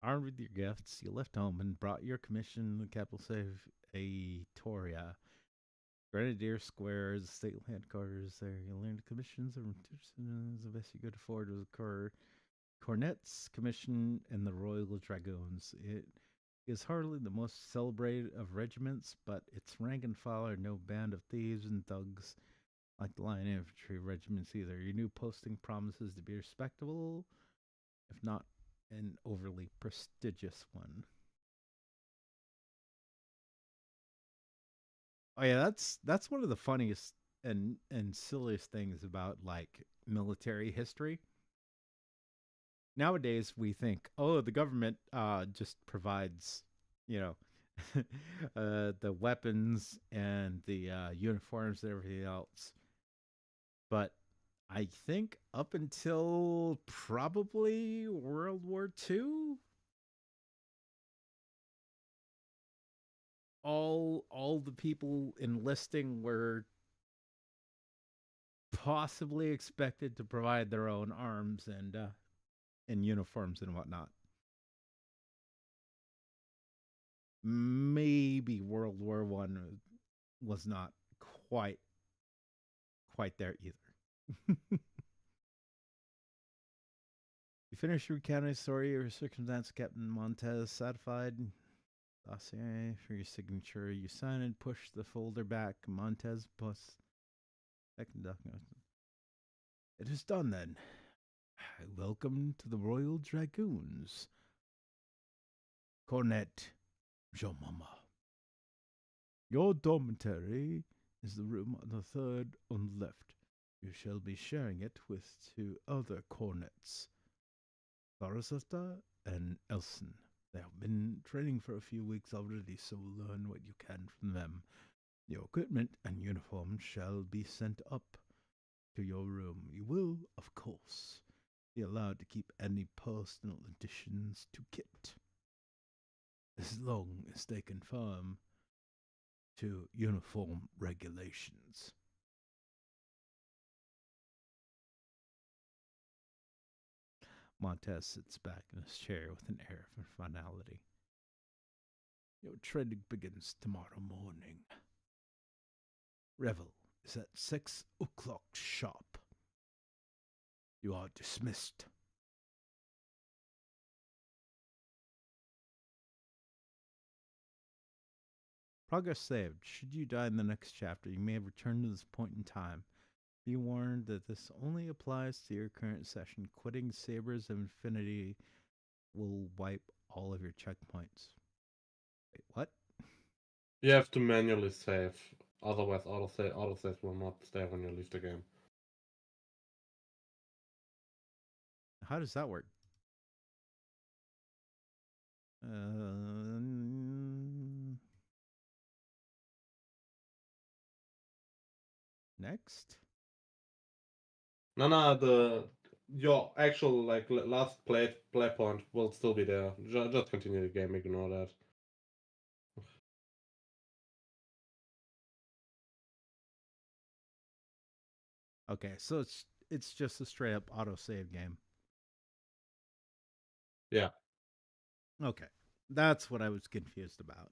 Armed with your gifts, you left home and brought your commission to the capital city of Aetoria. Grenadier Square is the state headquarters there. You learned commissions and the best you could afford was Cornet's commission and the Royal Dragoons. It is hardly the most celebrated of regiments, but its rank and file are no band of thieves and thugs like the line infantry regiments either. Your new posting promises to be respectable, if not an overly prestigious one. Oh yeah, that's one of the funniest and silliest things about like military history. Nowadays we think, oh, the government just provides, you know, the weapons and the uniforms and everything else. But I think up until probably World War II, all the people enlisting were possibly expected to provide their own arms and uniforms and whatnot. Maybe World War One was not quite there either. You finished recounting the story or circumstance, Captain Montez satisfied. Dossier for your signature. You sign and push the folder back. Montez plus second document. It is done then. Welcome to the Royal Dragoons. Cornet Jomama. Your dormitory is the room on the third on the left. You shall be sharing it with two other cornets, Sarasota and Elson. They have been training for a few weeks already, so learn what you can from them. Your equipment and uniform shall be sent up to your room. You will, of course, be allowed to keep any personal additions to kit, as long as they conform to uniform regulations. Montez sits back in his chair with an air of finality. Your training begins tomorrow morning. Revel is at 6 o'clock sharp. You are dismissed. Progress saved. Should you die in the next chapter, you may have returned to this point in time. Be warned that this only applies to your current session. Quitting Sabers of Infinity will wipe all of your checkpoints. Wait, what? You have to manually save, otherwise autosave will not stay when you leave the game. How does that work? Next? No, your actual like last play point will still be there. Just continue the game, ignore that. Okay, so it's just a straight up autosave game. Yeah. Okay. That's what I was confused about.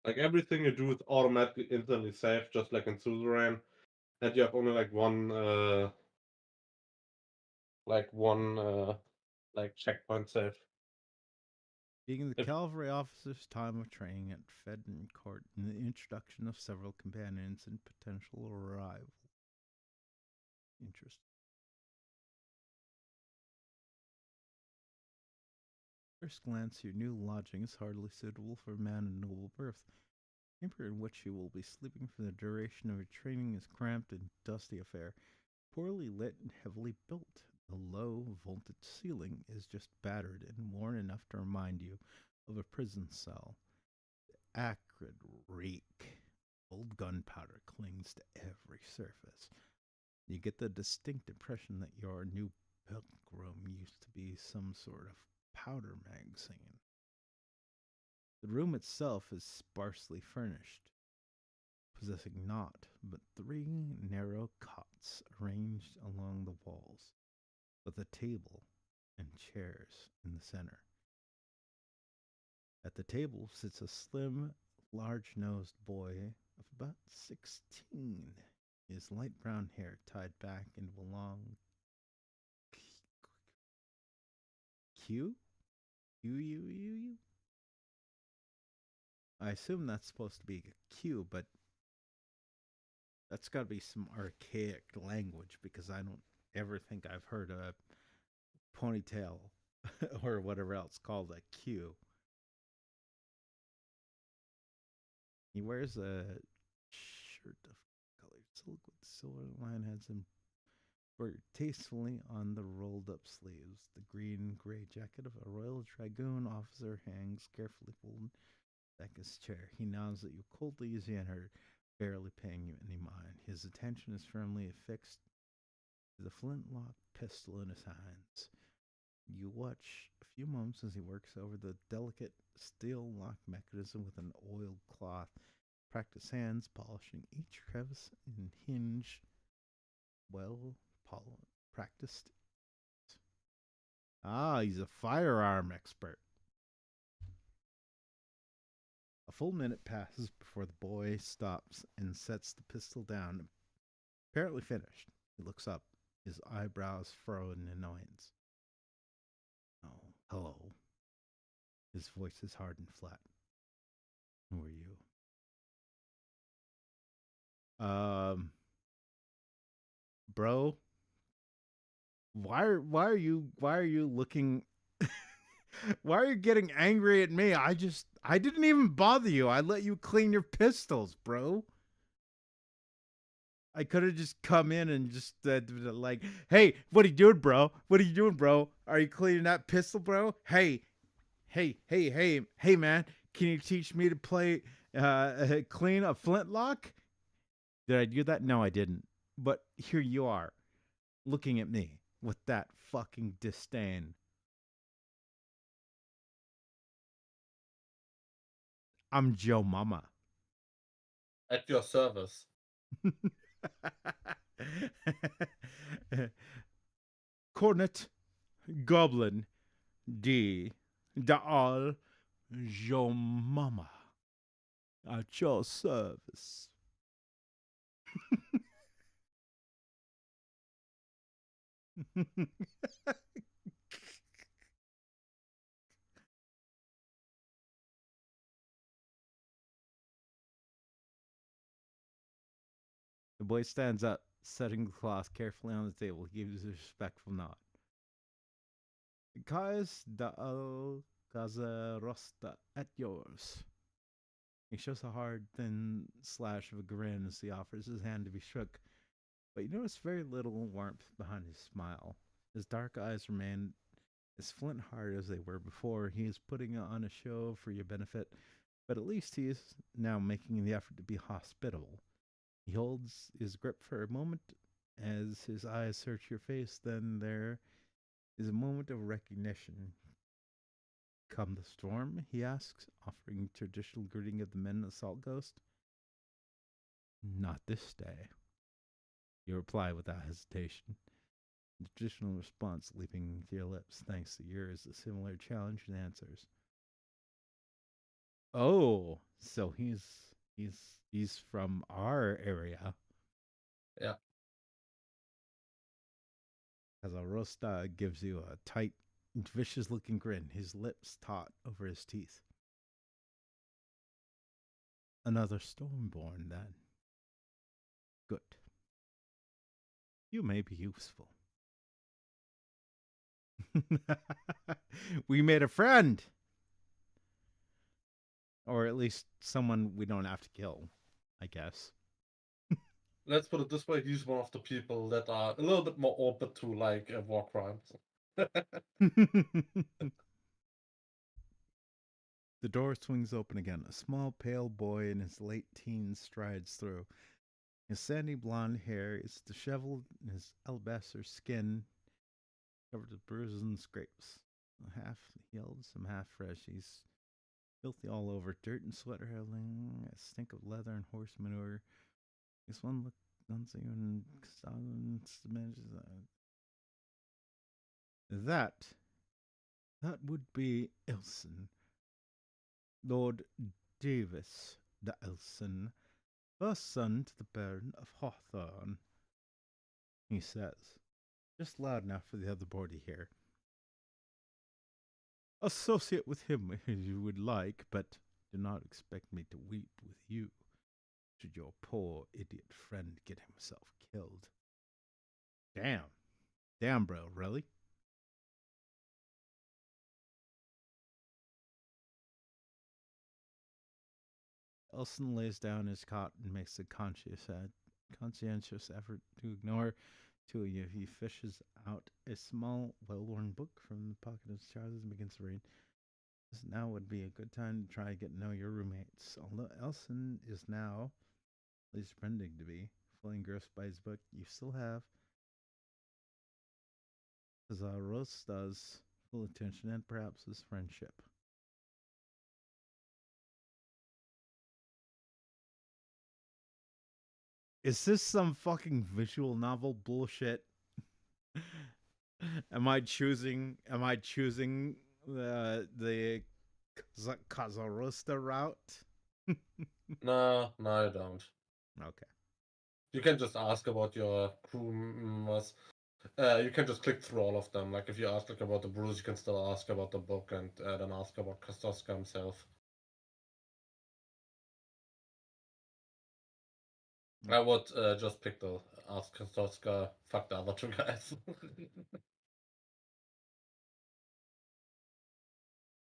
Like everything you do is automatically instantly saved, just like in Suzerain. And you have only like one checkpoint save. Being the cavalry officer's time of training at Fedden Court and the introduction of several companions and potential arrival. Interesting. First glance, your new lodging is hardly suitable for a man of noble birth. The chamber in which you will be sleeping for the duration of your training is cramped and dusty affair, poorly lit and heavily built. The low, vaulted ceiling is just battered and worn enough to remind you of a prison cell. The acrid reek. Old gunpowder clings to every surface. You get the distinct impression that your new pilgrim used to be some sort of powder magazine. The room itself is sparsely furnished, possessing naught but 3 narrow cots arranged along the walls, with a table and chairs in the center. At the table sits a slim, large-nosed boy of about 16, his light brown hair tied back into a long queue. I assume that's supposed to be a Q, but that's got to be some archaic language because I don't ever think I've heard a ponytail or whatever else called a Q. He wears a shirt of colored silk with silver lion heads and tastefully on the rolled up sleeves. The green gray jacket of a Royal Dragoon officer hangs carefully folded back his chair. He nods at you coldly as you enter, barely paying you any mind. His attention is firmly affixed to the flintlock pistol in his hands. You watch a few moments as he works over the delicate steel lock mechanism with an oiled cloth. Practiced hands polishing each crevice and hinge. Well practiced. Ah, he's a firearm expert. A full minute passes before the boy stops and sets the pistol down. Apparently finished. He looks up, his eyebrows furrow in annoyance. Oh, hello. His voice is hard and flat. Who are you? Bro, why are you looking why are you getting angry at me? I didn't even bother you. I let you clean your pistols, bro. I could have just come in and just like, hey, what are you doing, bro? What are you doing, bro? Are you cleaning that pistol, bro? Hey, man, can you teach me to play clean a flintlock? Did I do that? No, I didn't. But here you are, looking at me with that fucking disdain. I'm Joe Mama. At your service. Cornet, Goblin, D, Daal, Joe Mama. At your service. The boy stands up, setting the cloth carefully on the table. He gives a respectful nod. Kais da'al kaza rosta at yours. He shows a hard, thin slash of a grin as he offers his hand to be shook, but you notice very little warmth behind his smile. His dark eyes remain as flint-hard as they were before. He is putting on a show for your benefit, but at least he is now making the effort to be hospitable. He holds his grip for a moment as his eyes search your face, then there is a moment of recognition. Come the storm? He asks, offering traditional greeting of the men assault ghost. Not this day. You reply without hesitation. The traditional response leaping to your lips, thanks to yours, a similar challenge and answers. Oh, so he's from our area. Yeah. Kazarosta gives you a tight, vicious-looking grin, his lips taut over his teeth. Another Stormborn, then. Good. You may be useful. We made a friend! Or at least someone we don't have to kill, I guess. Let's put it this way, he's one of the people that are a little bit more open to like war crimes. The door swings open again. A small, pale boy in his late teens strides through. His sandy blonde hair is disheveled, and his alabaster skin covered with bruises and scrapes. Half healed, some half fresh. He's filthy all over, dirt and sweat hurling, a stink of leather and horse manure. This one look unseen that would be Elson. Lord Davis de Elson, first son to the Baron of Hawthorne, he says, just loud enough for the other boy to hear. Associate with him if you would like, but do not expect me to weep with you, should your poor idiot friend get himself killed. Damn, bro, really? Elson lays down his cot and makes a conscientious effort to ignore two of you. He fishes out a small, well-worn book from the pocket of his trousers and begins to read. This now would be a good time to try to get to know your roommates. Although Elson is now, at least pretending to be, fully engrossed by his book, you still have Zarosta's full attention and perhaps his friendship. Is this some fucking visual novel bullshit? Am I choosing the Kazarosta route? No, I don't. Okay. You can just ask about your crew members. You can just click through all of them. Like if you ask like about the Bruce, you can still ask about the book and then ask about Kostoska himself. I would just pick the ask Kostoska. Fuck the other two guys.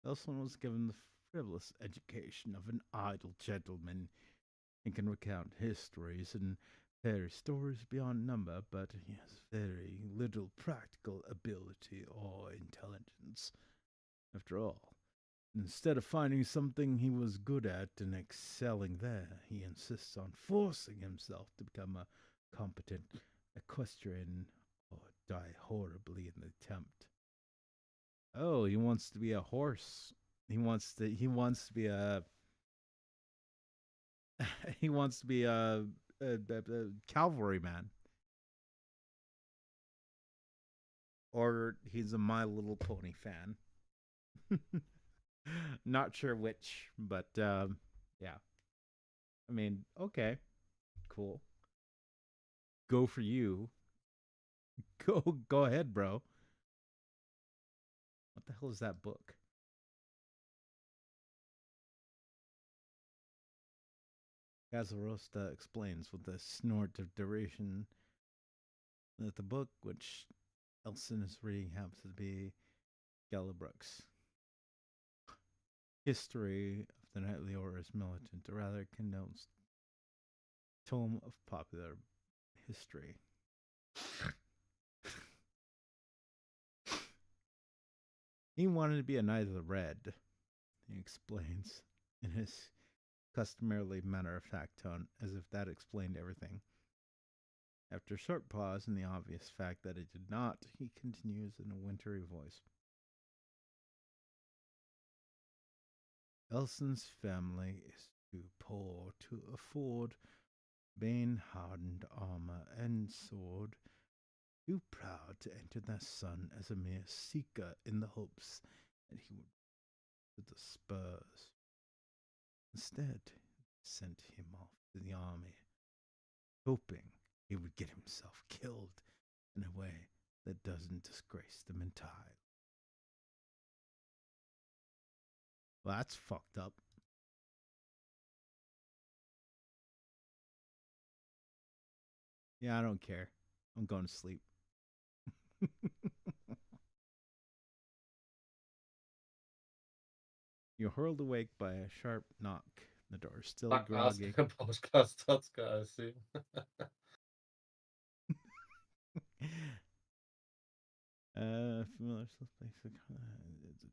Elson was given the frivolous education of an idle gentleman and can recount histories and fairy stories beyond number, but he has very little practical ability or intelligence. After all, instead of finding something he was good at and excelling there, he insists on forcing himself to become a competent equestrian or die horribly in the attempt. Oh, he wants to be a horse. He wants to be a he wants to be a cavalryman, or he's a My Little Pony fan. Not sure which, but yeah. I mean, okay, cool. Go for you. Go ahead, bro. What the hell is that book? Gazarosta explains with a snort of derision that the book, which Elson is reading, happens to be Gallabrook's History of the Knightly Order's Militant, or rather condensed tome of popular history. He wanted to be a Knight of the Red, he explains, in his customarily matter of fact tone, as if that explained everything. After a short pause and the obvious fact that it did not, he continues in a wintry voice. Elson's family is too poor to afford bane hardened armor and sword, too proud to enter their son as a mere seeker in the hopes that he would with the spurs. Instead, sent him off to the army, hoping he would get himself killed in a way that doesn't disgrace them entirely. Well, that's fucked up. Yeah, I don't care. I'm going to sleep. You're hurled awake by a sharp knock. The door is still Fuck groggy. asking about Kostoska, I see. Familiar basic.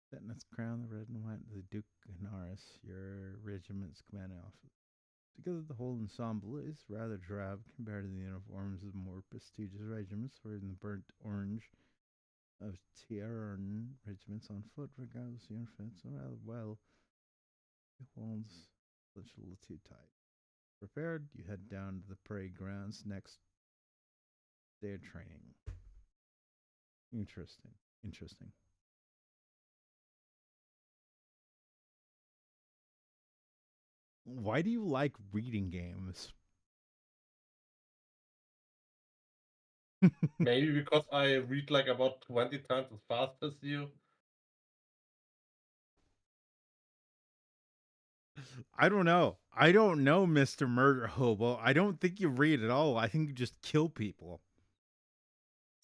Set in its crown, the red and white, the Duke Canaris, your regiment's commanding officer. Together, the whole ensemble is rather drab compared to the uniforms of more prestigious regiments, or even the burnt orange of Tierran regiments on foot, regardless of uniforms, or rather well. It holds a little too tight. Prepared, you head down to the parade grounds next day of training. Interesting. Interesting. Why do you like reading games? Maybe because I read like about 20 times as fast as you. I don't know. I don't know, Mr. Murder Hobo. I don't think you read at all. I think you just kill people.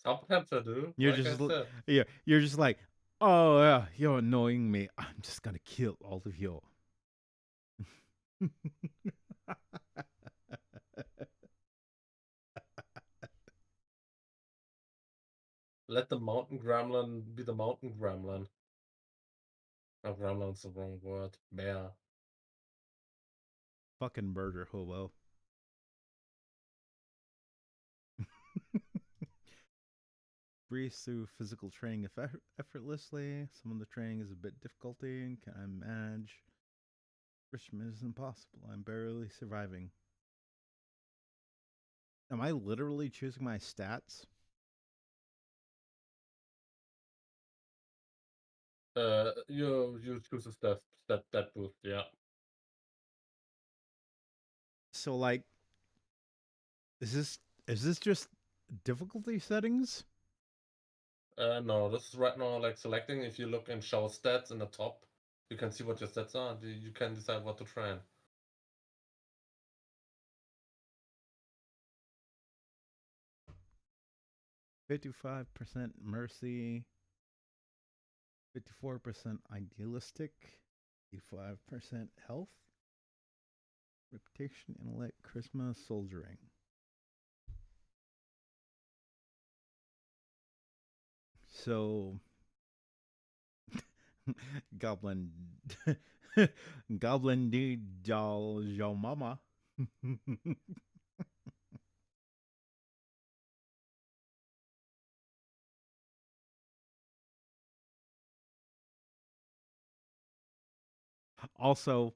Sometimes I do, You're like I just said. yeah, you're just like, "Oh, yeah, you're annoying me. I'm just going to kill all of you." Let the mountain gremlin be the mountain gremlin. No, gremlin's the wrong word. Bear. Fucking murder hobo. Breeze through physical training effortlessly. Some of the training is a bit difficulty. Can I manage? Christmas is impossible. I'm barely surviving. Am I literally choosing my stats? You choose a stat boost, yeah. So like, is this just difficulty settings? No, this is right now like selecting. If you look in show stats in the top, you can see what your stats are. You can decide what to train. 55% mercy, 54% idealistic, 85% health, reputation, intellect, charisma, soldiering. So, goblin, goblin de doll yo mama. Also,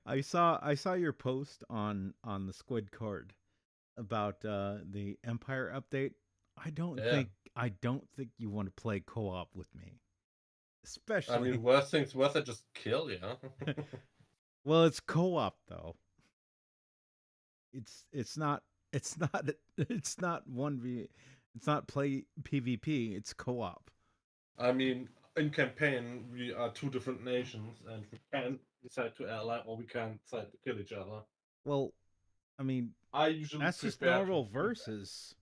I saw your post on the Squid card about the Empire update. Yeah. I don't think you want to play co-op with me, I especially. mean, worst things worst, I just kill you. Well, it's co-op though. It's not it's not it's not 1v, it's not play PvP, it's co-op. I mean, in campaign, we are two different nations, and we can decide to ally, or we can decide to kill each other. Well, I mean, I usually that's just prefer to normal do that. versus.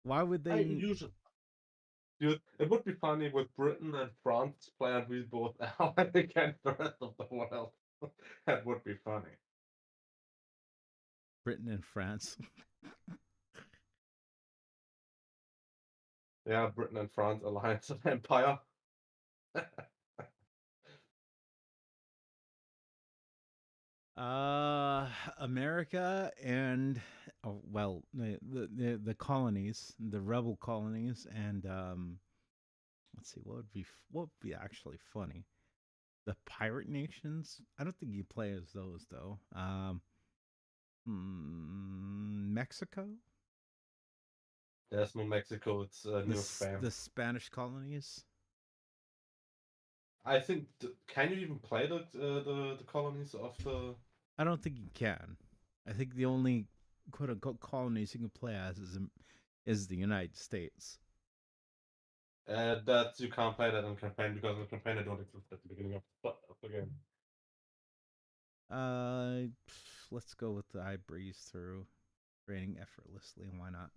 Why would I they? usually, dude, it would be funny with Britain and France playing we both ally against the rest of the world. That would be funny. Britain and France? Yeah, Britain and France alliance of empire. America and, oh, well, the colonies, the rebel colonies, and let's see, what would be actually funny? The pirate nations. I don't think you play as those though. Mexico, There's no Mexico. It's New Spain. the Spanish colonies. I think. Can you even play the colonies of the? I don't think you can. I think the only quote unquote colonies you can play as is the United States. That you can't play that in campaign because in campaign they don't exist at the beginning of the game. Uh, let's go with the I breeze through, training effortlessly. Why not?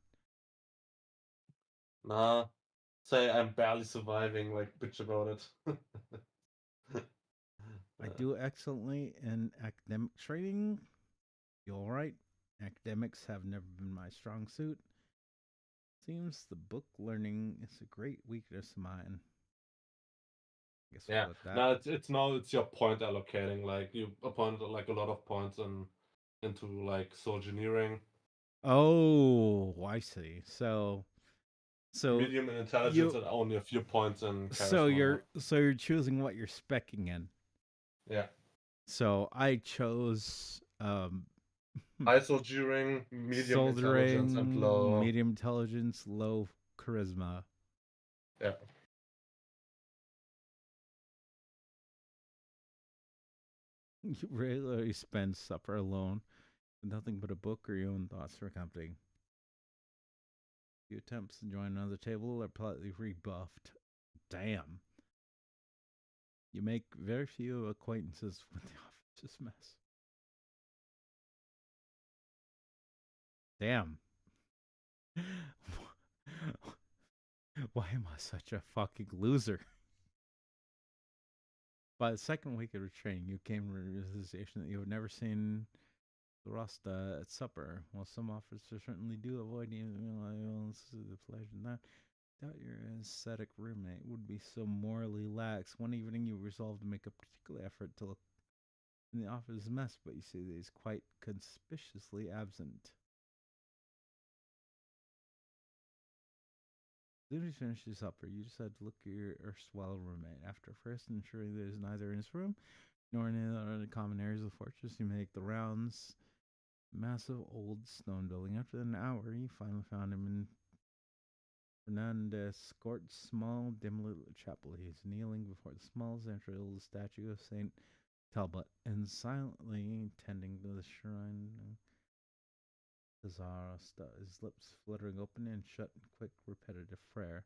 Nah, say I'm barely surviving. Like bitch about it. I do excellently in academic training. You all right? Academics have never been my strong suit. Seems the book learning is a great weakness of mine. Guess we'll Yeah, go with that. now it's your point allocating. Like you appoint like a lot of points into like soldiering. Oh, I see. So Medium in intelligence you and only a few points in so charisma. you're choosing what you're specking in. Yeah, So I chose high soldiering, medium intelligence, and soldering, low. medium intelligence, low charisma. Yeah. You regularly spend supper alone with nothing but a book or your own thoughts for company. Few attempts to join another table are politely rebuffed. Damn. You make very few acquaintances with the office's mess. Damn. Why am I such a fucking loser? By the second week of training, you came to the realization that you have never seen the Rasta at supper. While some officers certainly do avoid the pleasure in that, doubt your ascetic roommate would be so morally lax. One evening, you resolved to make a particular effort to look in the office's mess, but you see that he's quite conspicuously absent. As soon as you finish your supper, you decide to look at your erstwhile roommate. After first ensuring that he is neither in his room nor in the common areas of the fortress. You make the rounds. Massive old stone building. After an hour, you finally found him in Fernandez Court's small, dim-lit chapel. He's kneeling before the small central statue of Saint Talbot and silently tending to the shrine. Zara, his lips fluttering open and shut in quick, repetitive prayer.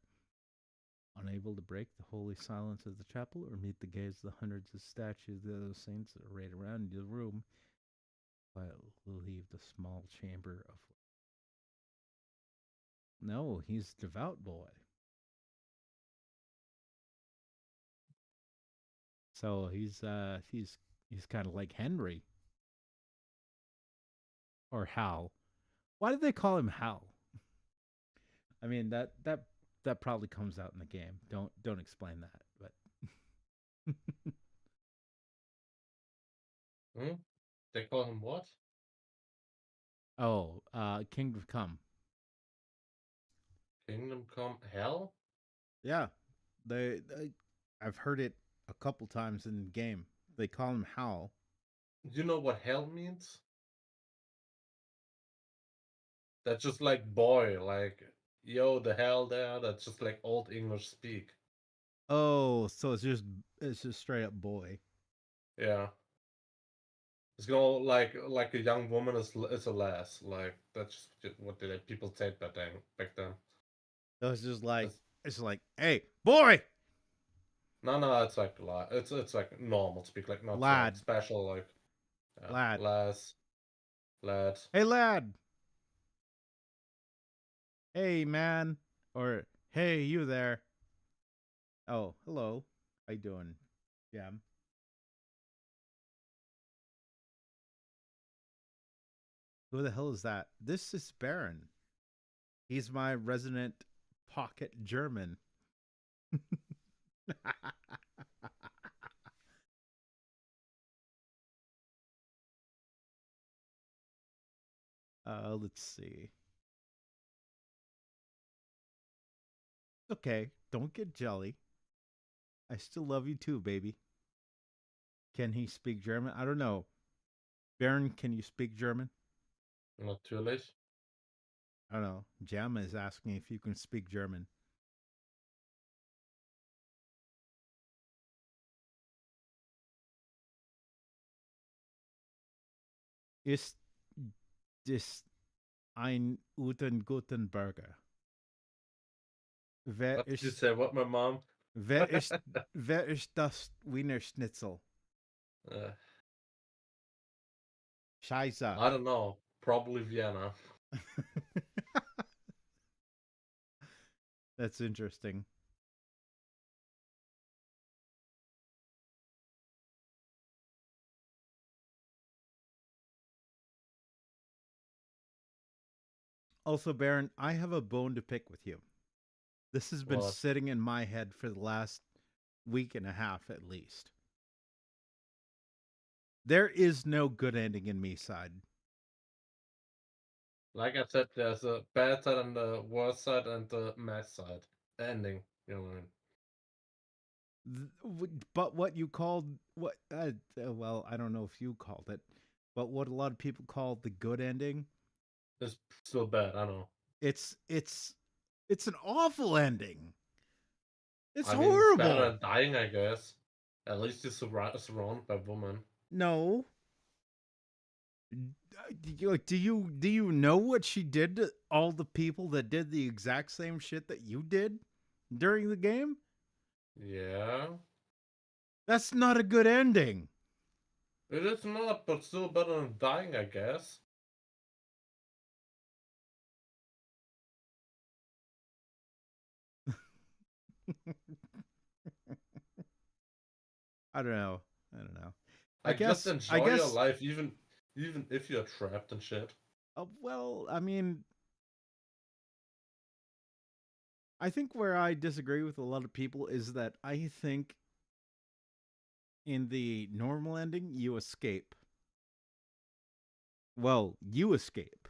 Unable to break the holy silence of the chapel or meet the gaze of the hundreds of statues of those saints arrayed around the room, quietly leave the small chamber of. No, he's devout boy. So he's kind of like Henry or Hal. Why did they call him Hal? I mean that probably comes out in the game. Don't explain that, but Hmm? They call him what? oh, Kingdom Come. Kingdom Come Hell? Yeah, they I've heard it a couple times in the game. They call him Hal. You know what hell means? That's just like boy, like yo, the hell there. That's just like old English speak. Oh, so it's just straight up boy. Yeah, it's gonna like a young woman is a lass. Like that's just what did people say back then. So It's, it's like, hey, boy, no, it's like it's like normal speak, like not like lad, special, like lad, lass, lad. hey, lad, hey, man, or hey, you there. Oh, hello. How you doing? Yeah. Who the hell is that? This is Baron. He's my resident pocket German. Let's see. Okay, don't get jelly. I still love you too, baby. Can he speak German? I don't know. Baron, can you speak German? Natürlich. I don't know. Jam is asking if you can speak German. Ist das ein guten Burger? Wer What did you ist, say? What, my mom? wer ist, wer ist das Wiener Schnitzel? Uh, Scheiße. I don't know. Probably Vienna. That's interesting. Also, Baron, I have a bone to pick with you. This has been What? sitting in my head for the last week and a half at least. There is no good ending in me side. Like I said, there's a bad side and the worst side and the mess side. Ending. You know what I mean? But what you called what? Well, I don't know if you called it, but what a lot of people call the good ending. It's still bad. I know. It's it's it's an awful ending. It's I mean, it's better horrible. than dying, I guess. At least you're surrounded by women. No. Do you know what she did to all the people that did the exact same shit that you did during the game? Yeah. That's not a good ending. It is not, but still better than dying, I guess. I don't know. I don't know. Like, just I enjoy your guess life, even if you're trapped and shit. well, I mean, I think where I disagree with a lot of people is that I think in the normal ending you escape. Well, you escape,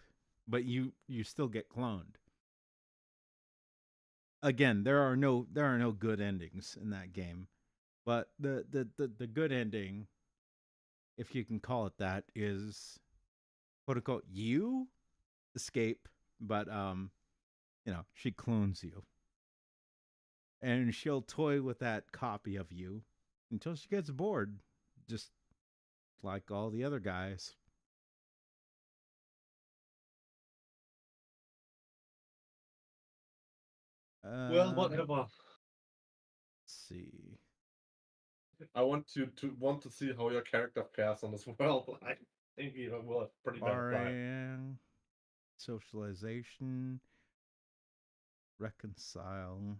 but you still get cloned. Again, there are no good endings in that game. But the good ending if you can call it that, is quote unquote you escape, but she clones you. And she'll toy with that copy of you until she gets bored, just like all the other guys. Well, whatever. Let's see. I want you to see how your character fares on this world. I think you will have pretty bad time. Barring socialization, reconcile.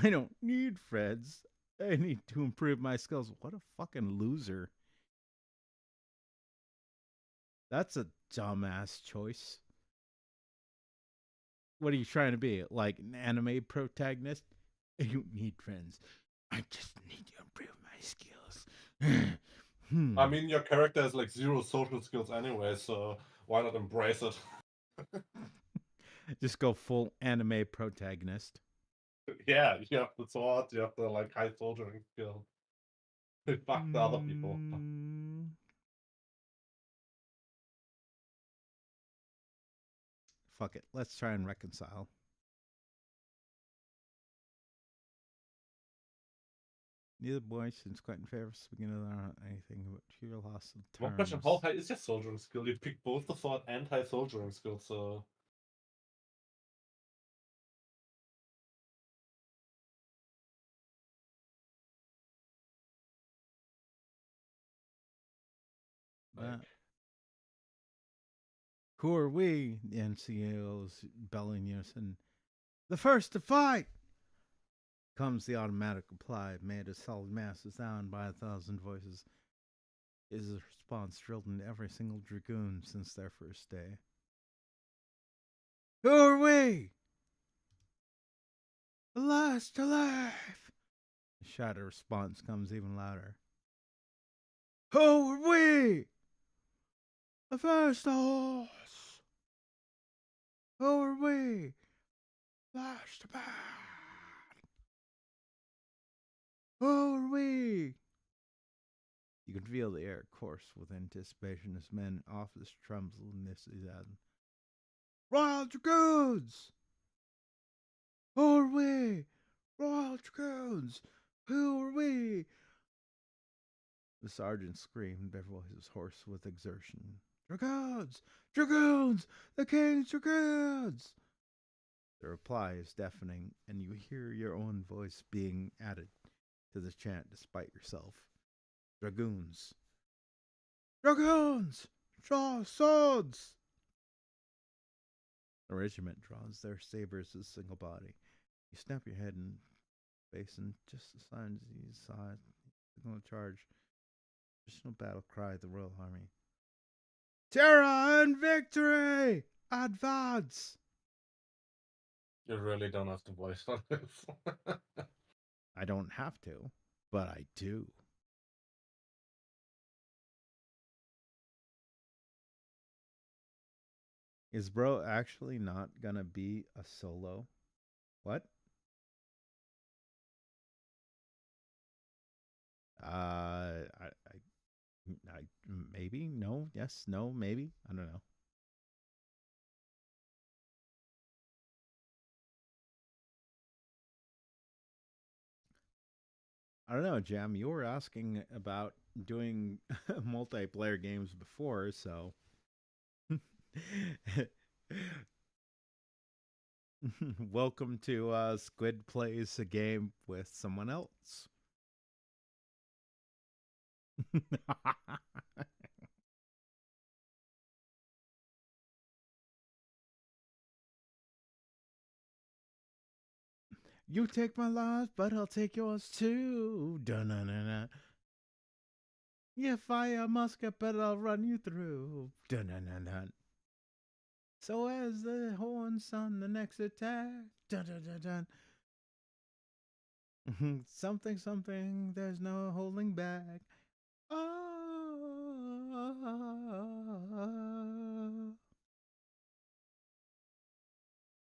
I don't need friends. I need to improve my skills. What a fucking loser. That's a dumbass choice. What are you trying to be? Like an anime protagonist? I don't need friends. I just need to improve my skills. I mean, your character has like 0 social skills anyway, so why not embrace it? Just go full anime protagonist. Yeah, you have the sword, you have the like high soldiering skill. Fuck the other people. Fuck it. Let's try and reconcile. Neither boy seems quite in favor of speaking of anything but sheer loss of terms. One question, how high is your soldiering skill? You pick both the sword and high soldiering skill, so... Like... Who are we? The NCO's belling unison. The first to fight! Comes the automatic reply, made of solid mass, sound by 1,000 voices. Is a response drilled into every single dragoon since their first day. Who are we? The last alive! The shouted response comes even louder. Who are we? The first horse! Who are we? Last man! Who are we? You can feel the air course with anticipation as men officers tremble in this season. Royal Dragoons! Who are we? Royal Dragoons! Who are we? The sergeant screamed, their voices hoarse with exertion. Dragoons! Dragoons! The King's Dragoons! The reply is deafening, and you hear your own voice being added to the chant despite yourself. Dragoons! Dragoons! Draw swords! The regiment draws their sabers as a single body. You snap your head and face, and just as signs you side, signal charge. Traditional battle cry of the Royal Army. Terror and victory! Advance! You really don't have to voice on this. I don't have to, but I do. Is bro actually not gonna be a solo? What? I maybe no, yes, no, maybe. I don't know. I don't know, Jam. You were asking about doing multiplayer games before, so. Welcome to Squid Plays a Game with someone else. You take my life, but I'll take yours too. Dun-dun-dun-dun. You fire a musket, but I'll run you through. Dun-dun-dun-dun. So as the horns on the next attack. Dun-dun-dun-dun. Something, something, there's no holding back. Oh.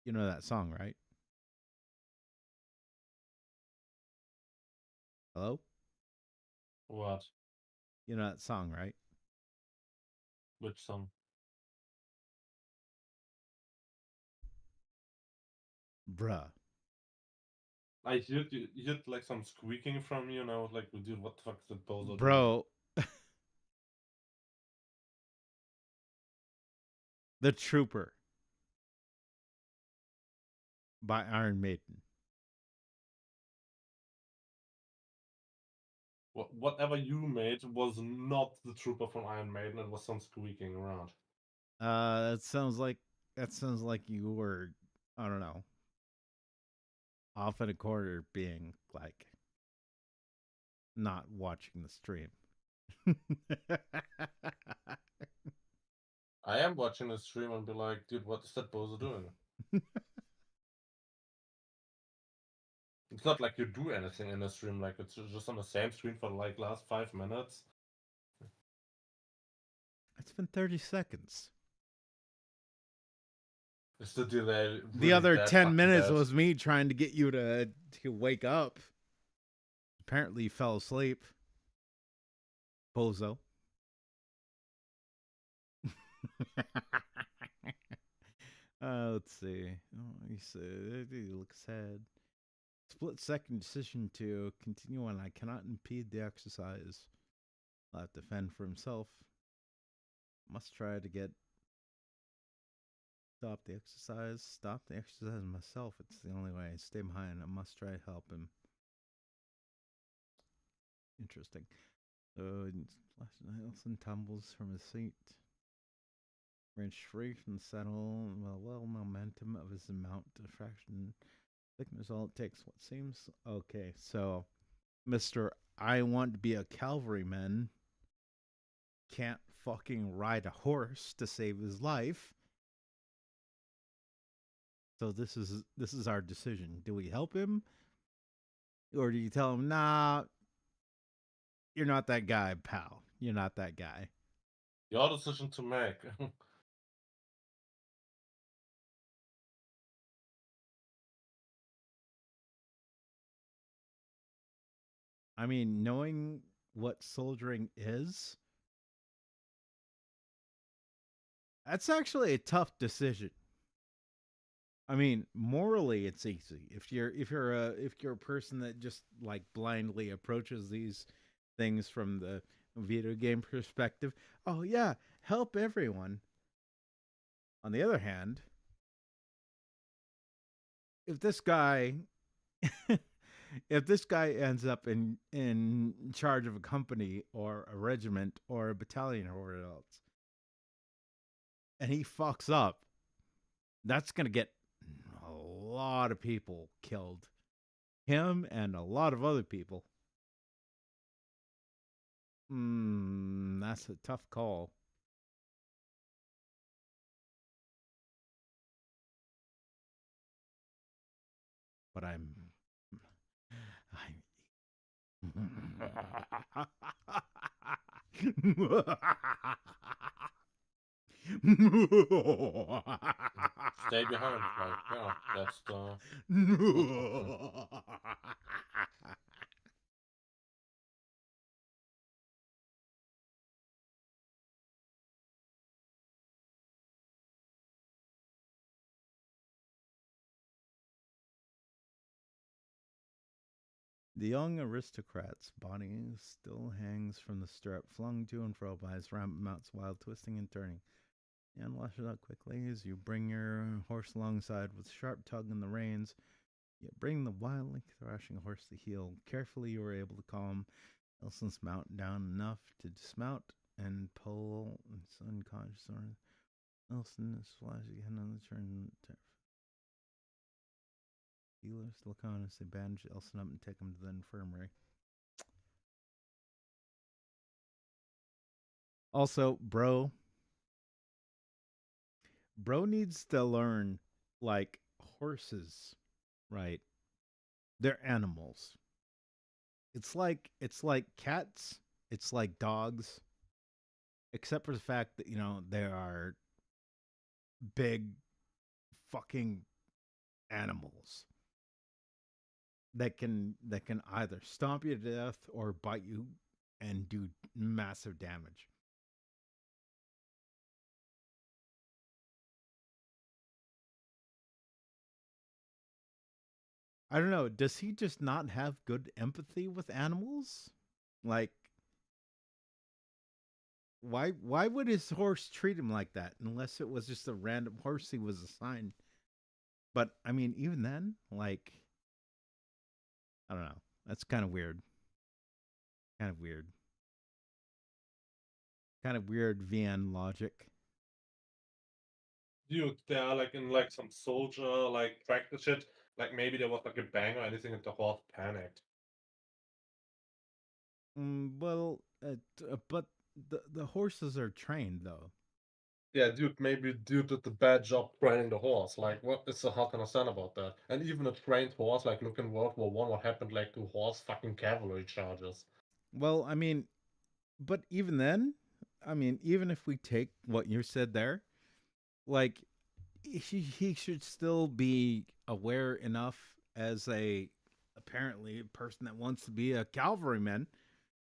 You know that song, right? Hello? What? You know that song, right? Which song? Bruh. I heard like some squeaking from you, and I was like, dude, what the fuck is that bozo doing? Bro. The Trooper by Iron Maiden. Whatever you made was not the Trooper from Iron Maiden. It was some squeaking around. That sounds like you were, I don't know, off in a corner being like not watching the stream. I am watching the stream and be like, dude, what is that bozo doing? It's not like you do anything in the stream. Like it's just on the same screen for like last 5 minutes. It's been 30 seconds. Is the delay The really other that 10 fucking minutes bad? was me trying to get you to wake up. Apparently you fell asleep. Bozo. Let's see. Oh, he said he looks sad. Split second decision to continue on. I cannot impede the exercise. I'll have to fend for himself. Must try to get stop the exercise myself. It's the only way. Stay behind. I must try to help him. Interesting. So Nelson tumbles from his seat. Wrenched free from the saddle, well, momentum of his mount a fraction. Thickness all it takes. What seems okay. So, Mr. I want to be a cavalryman can't fucking ride a horse to save his life. So this is our decision. Do we help him, or do you tell him, nah, you're not that guy, pal. You're not that guy. Your decision to make. I mean, knowing what soldiering is, that's actually a tough decision. I mean, morally, it's easy. If you're a person that just like blindly approaches these things from the video game perspective, oh yeah, help everyone. On the other hand, if this guy if this guy ends up in charge of a company or a regiment or a battalion or whatever else, and he fucks up, that's gonna get a lot of people killed. Him and a lot of other people. That's a tough call. But I'm Stay behind. Like, yeah, that's the. The young aristocrat's body still hangs from the stirrup, flung to and fro by his rampant mounts while twisting and turning. And lashes out quickly as you bring your horse alongside with a sharp tug on the reins. You bring the wildly thrashing horse to heel. Carefully you are able to calm Elson's mount down enough to dismount and pull its unconscious arm. Elson is flash again on the turn. Healers look on as they bandage Elson up and take him to the infirmary. Also, bro needs to learn, like, horses, right? They're animals. It's like cats, it's like dogs, except for the fact that, they are big fucking animals that can either stomp you to death or bite you and do massive damage. I don't know. Does he just not have good empathy with animals? Like, why would his horse treat him like that unless it was just a random horse he was assigned? But I mean, even then, like, I don't know. That's kind of weird. Kind of weird. Kind of weird VN logic. Dude, they are like in like some soldier like practice shit. Like maybe there was like a bang or anything and the horse panicked. Well, but the horses are trained though. Yeah, dude, maybe dude did the bad job training the horse. Like, what is so hard to understand about that? And even a trained horse, like, look in World War One, what happened like to horse fucking cavalry charges. Well, I mean, but even then, I mean, even if we take what you said there, like he should still be aware enough as a apparently a person that wants to be a cavalryman.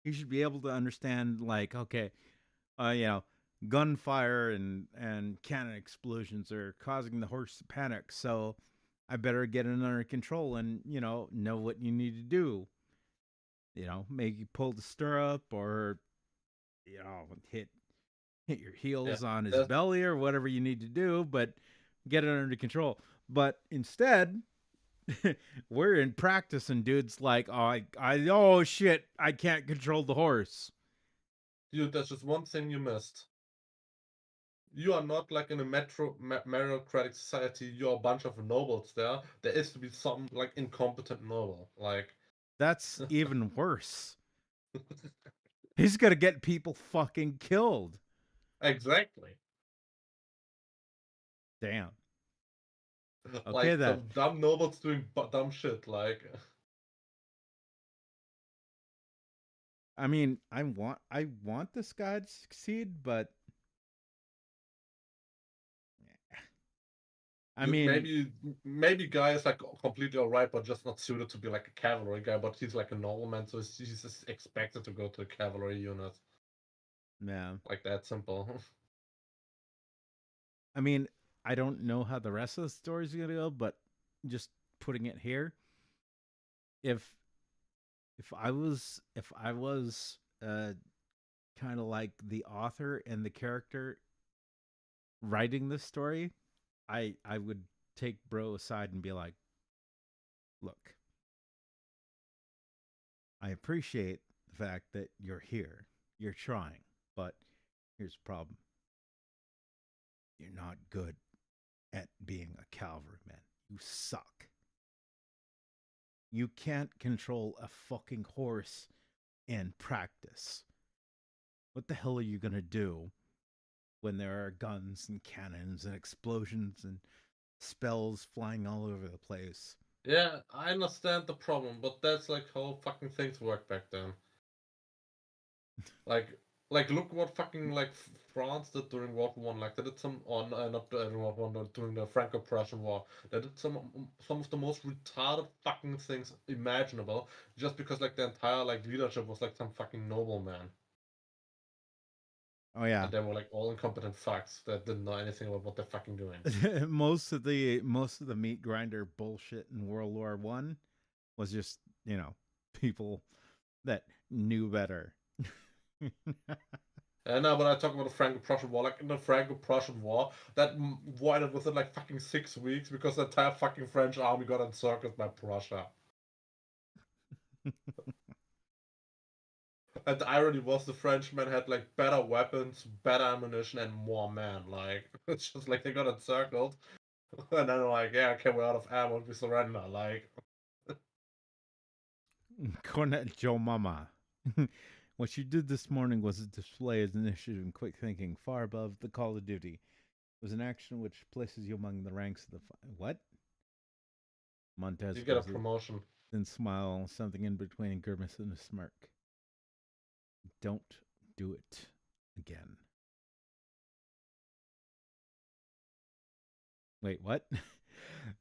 He should be able to understand, like, okay, you know, gunfire and cannon explosions are causing the horse to panic, so I better get it under control and know what you need to do. Maybe pull the stirrup or hit your Yeah, heels on his that's belly or whatever you need to do, but get it under control. But instead, we're in practice, and dude's like, oh shit, I can't control the horse. dude, that's just one thing you missed. You are not like in a meritocratic society. You're a bunch of nobles there. There is to be some like incompetent noble. Like, That's even worse. He's gonna get people fucking killed. exactly. Damn. Okay, Like then. some dumb nobles doing dumb shit. Like, I mean, I want this guy to succeed, but I dude, mean, maybe guy is like completely alright, but just not suited to be like a cavalry guy. But he's like a nobleman, so he's just expected to go to a cavalry unit. yeah. Like that simple. I mean, I don't know how the rest of the story's gonna go, but just putting it here, if if I was kind of like the author and the character writing this story, I would take bro aside and be like, look, I appreciate the fact that you're here, you're trying, but here's the problem: you're not good at being a cavalryman. You suck. You can't control a fucking horse in practice. What the hell are you gonna do when there are guns and cannons and explosions and spells flying all over the place? Yeah, I understand the problem, but that's like how fucking things work back then. Like, like look what fucking like France did during World War One. Like they did some on not during World War One, during the Franco-Prussian War. They did some of the most retarded fucking things imaginable, just because like the entire like leadership was like some fucking nobleman, Oh yeah. and they were like all incompetent fucks that didn't know anything about what they're fucking doing. most of the meat grinder bullshit in World War One was just, people that knew better. And now when I talk about the Franco-Prussian War, like in the Franco-Prussian War, that war ended within like fucking 6 weeks because the entire fucking French army got encircled by Prussia. And the irony was the Frenchmen had like better weapons, better ammunition, and more men. Like it's just like they got encircled, and then like, yeah, okay, we're out of ammo, and we surrender. Like, Cornet Joe Mama. What you did this morning was a display of initiative and quick thinking far above the call of duty. It was an action which places you among the ranks of the what? Montez you get a goes it, promotion. then smile, something in between a grimace and a smirk. Don't do it again. Wait, what?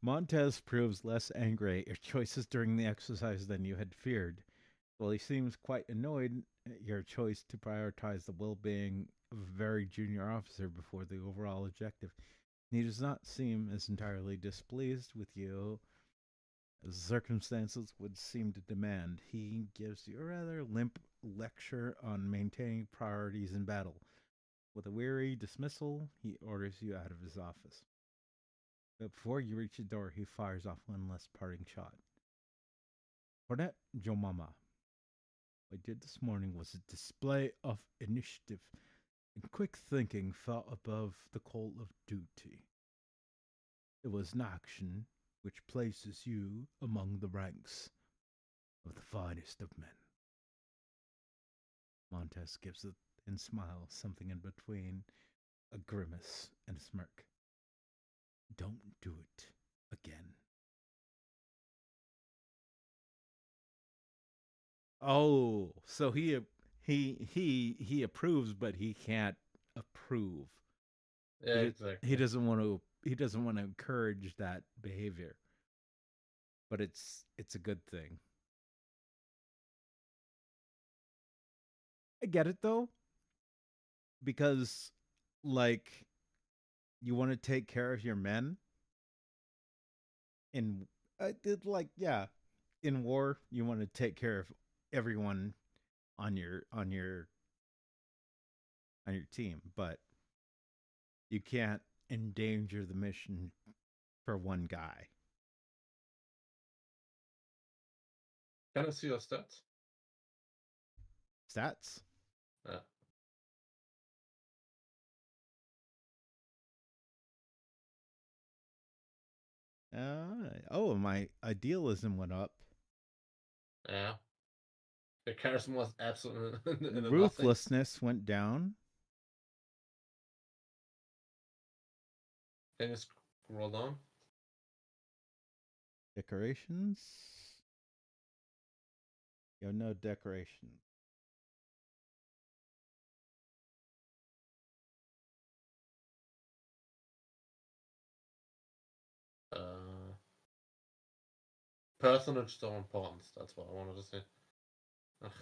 Montez proves less angry at your choices during the exercise than you had feared. Well, he seems quite annoyed your choice to prioritize the well-being of a very junior officer before the overall objective. He does not seem as entirely displeased with you as circumstances would seem to demand. He gives you a rather limp lecture on maintaining priorities in battle. With a weary dismissal, he orders you out of his office. But before you reach the door, he fires off one last parting shot. Cornet Jomama, what I did this morning was a display of initiative, and quick thinking fell above the call of duty. It was an action which places you among the ranks of the finest of men. Montez gives a thin smile, something in between a grimace and a smirk. Don't do it again. Oh, so he approves, but he can't approve. Yeah, exactly. He doesn't want to. He doesn't want to encourage that behavior. But it's a good thing. I get it though, because like you want to take care of your men. In I did like yeah, in war you want to take care of everyone on your team, but you can't endanger the mission for one guy. Can I see your stats? Stats? Yeah. Oh, my idealism went up. Yeah. The charisma was absolutely in Ruthlessness went down. Can you scroll down? Decorations. You have no decorations. Personage of importance. That's what I wanted to say. Ugh.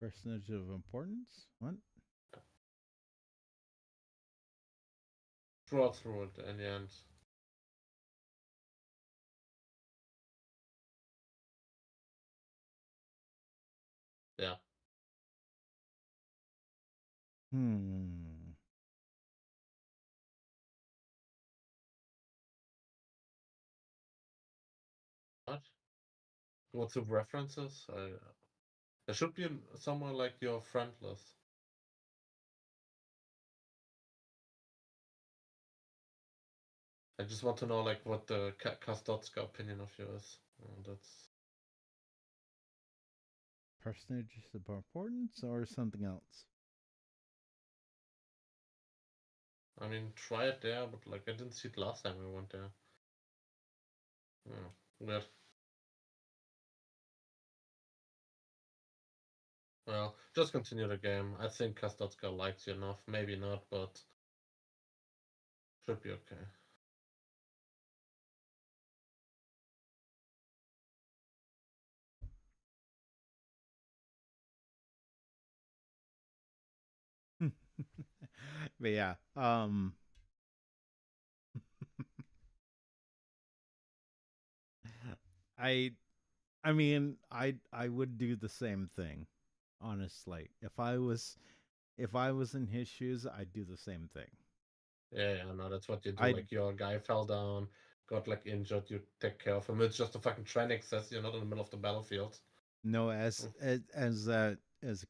Personage of importance? What? Draw through it in the end. Yeah. What? Go to references. There should be somewhere like your friend list. I just want to know like what the Kastotska opinion of you is. That's Personage of importance or something else? I mean, try it there, but like I didn't see it last time we went there. Weird. Well, just continue the game. I think Kastotska likes you enough. Maybe not, but should be okay. But yeah, I I mean, I would do the same thing. Honestly, if I was in his shoes, I'd do the same thing. Yeah, no, that's what you do. I Like your guy fell down, got like injured, you take care of him. It's just a fucking train access. You're not in the middle of the battlefield. know as a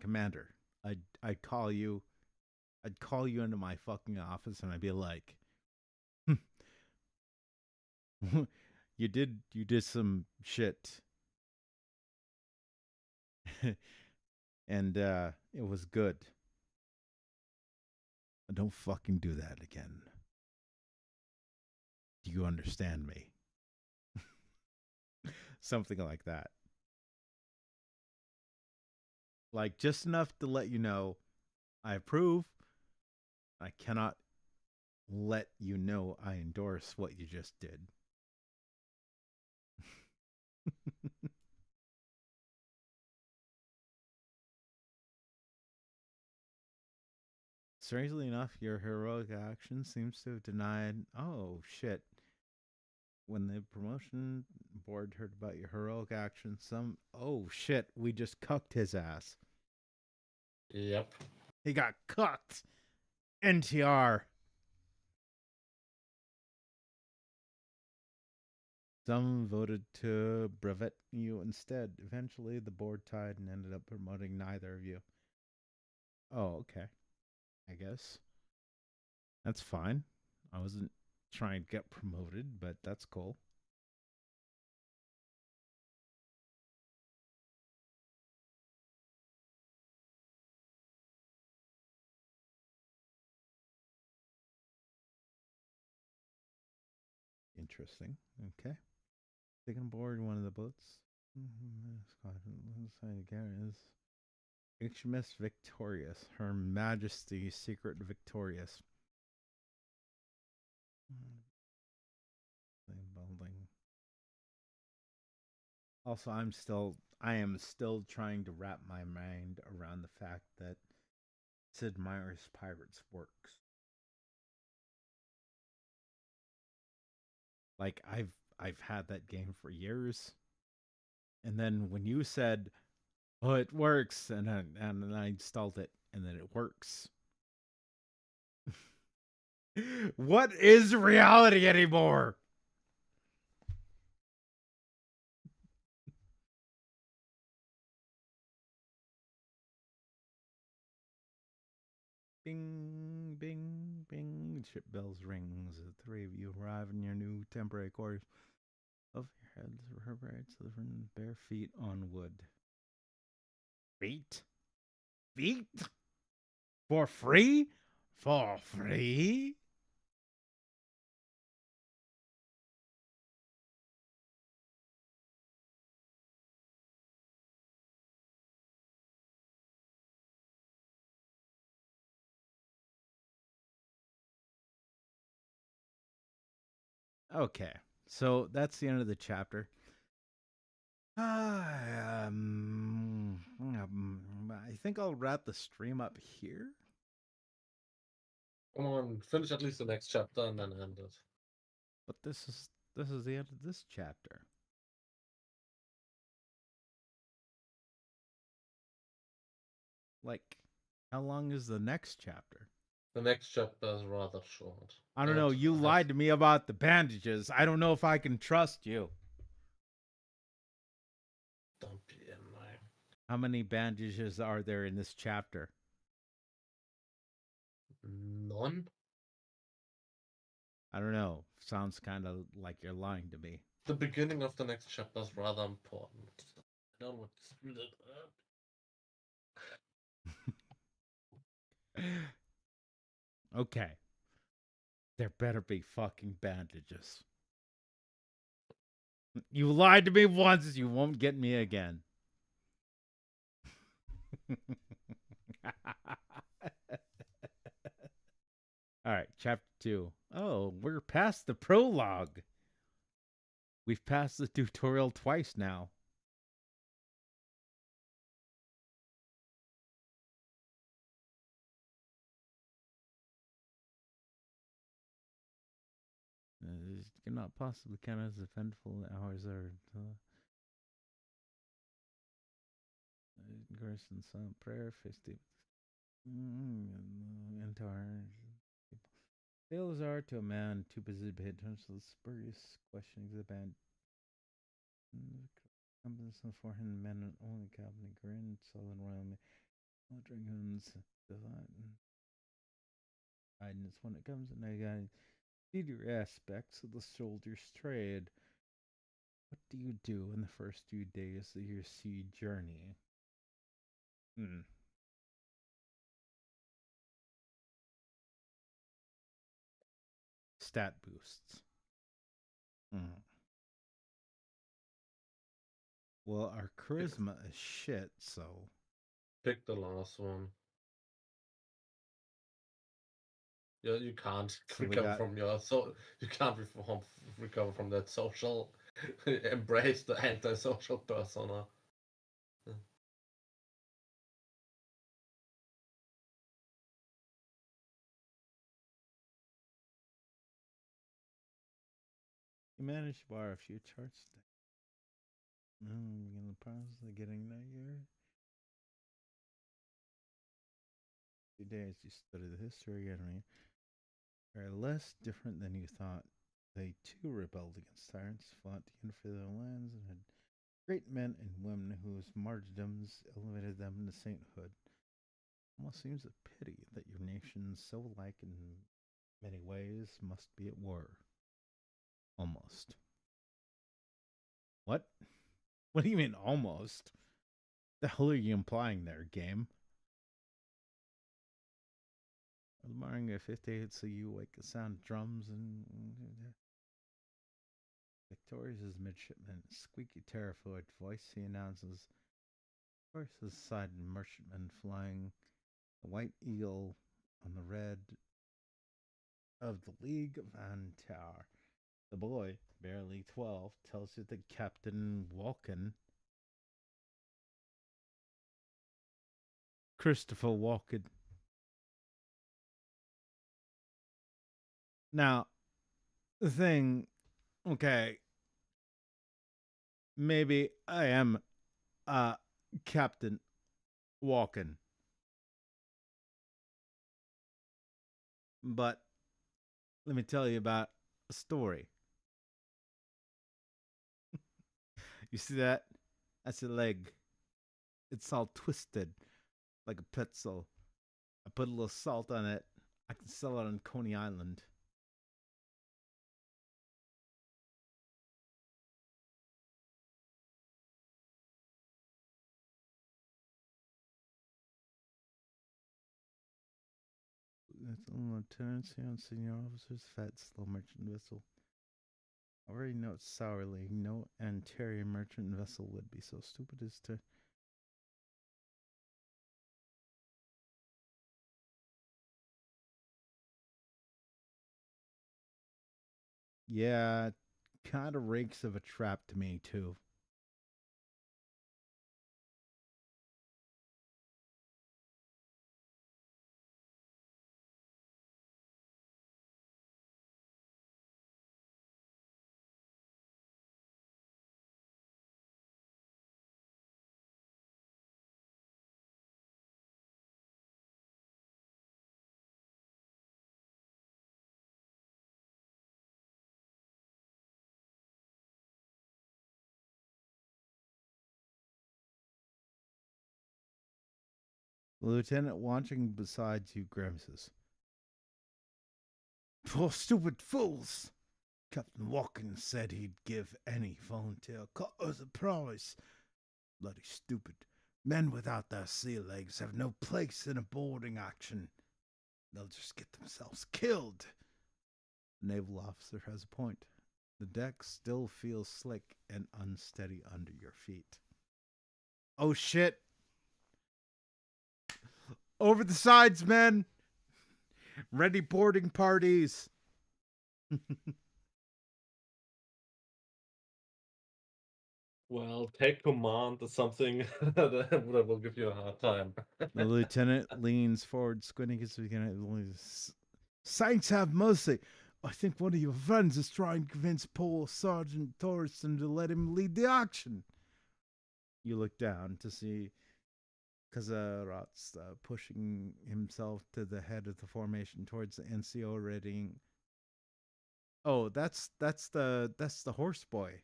commander, I'd call you, I'd call you into my fucking office, and I'd be like, you did some shit, and it was good. Don't fucking do that again. Do you understand me? Something like that. Like just enough to let you know I approve. I cannot let you know I endorse what you just did. Strangely enough, your heroic action seems to have denied. Oh, shit. When the promotion board heard about your heroic action, some. Oh, shit. We just cucked his ass. Yep. He got cucked. NTR. Some voted to brevet you instead. Eventually, the board tied and ended up promoting neither of you. Oh, okay. I guess. That's fine. I wasn't trying to get promoted, but that's cool. Interesting. Okay. Taking aboard one of the boats. Is HMS Victorious. Her Majesty's Secret Victorious. Building. Also, I am still trying to wrap my mind around the fact that Sid Meier's Pirates works. Like I've had that game for years, and then when you said, "Oh, it works," and then I installed it, and then it works. What is reality anymore? Bing, bing, bing. Ship bells rings. The three of you arrive in your new temporary quarters. Of your heads reverberates delivering bare feet on wood. Feet? Feet? For free? For free? Okay, so that's the end of the chapter. I think I'll wrap the stream up here. Come on, finish at least the next chapter and then end it. But this is the end of this chapter. Like, how long is the next chapter? The next chapter is rather short. I don't know. You lied to me about the bandages. I don't know if I can trust you. Don't be annoying. How many bandages are there in this chapter? None? I don't know. Sounds kind of like you're lying to me. The beginning of the next chapter is rather important. I don't want to screw that up. Okay. There better be fucking bandages. You lied to me once, you won't get me again. All right, chapter 2. Oh, we're past the prologue. We've passed the tutorial twice now. It cannot possibly count as eventful hours or Garrison some prayer festive. Entire tales are to a man too busy to pay attention to the spurious questionings of the band. Companies for him men and only cabinet grin, sullen royal dragoons guidance when it comes to guidance. Your aspects of the soldier's trade. What do you do in the first few days of your sea journey? Stat boosts. Well, our charisma is shit, so. Pick the last one. Yeah, you can't recover from your you can't recover from that social embrace the antisocial persona. You managed to borrow a few charts today. Now we begin the process of getting that year. 2 days you study the history enemy are less different than you thought. They too rebelled against tyrants, fought to unify their lands, and had great men and women whose martyrdoms elevated them to sainthood. Almost seems a pity that your nation, so alike in many ways, must be at war. Almost. What? What do you mean, almost? The hell are you implying there, game? Admiring a 58, so you wake the sound of drums and. Victorious as midshipman, squeaky, terrified voice, he announces. Of course, side merchantman flying the white eagle on the red of the League of Antar. The boy, barely 12, tells you that Captain Walken, Christopher Walken. Now, the thing, okay, maybe I am Captain Walken, but let me tell you about a story. You see that? That's a leg. It's all twisted like a pretzel. I put a little salt on it. I can sell it on Coney Island. That's lieutenants and senior officers, fat, slow merchant vessel. I already note sourly, no anterior merchant vessel would be so stupid as to. Yeah, kind of reeks of a trap to me, too. The lieutenant watching beside you grimaces. Poor stupid fools! Captain Watkins said he'd give any volunteer cut as a prize. Bloody stupid. Men without their sea legs have no place in a boarding action. They'll just get themselves killed. The naval officer has a point. The deck still feels slick and unsteady under your feet. Oh shit! Over the sides, men! Ready boarding parties! Well, take command is something that will give you a hard time. The lieutenant leans forward, squinting his Saints have mercy. I think one of your friends is trying to convince poor Sergeant Torreston to let him lead the action. You look down to see Kazarat's pushing himself to the head of the formation towards the NCO readying. Oh, that's the horse boy,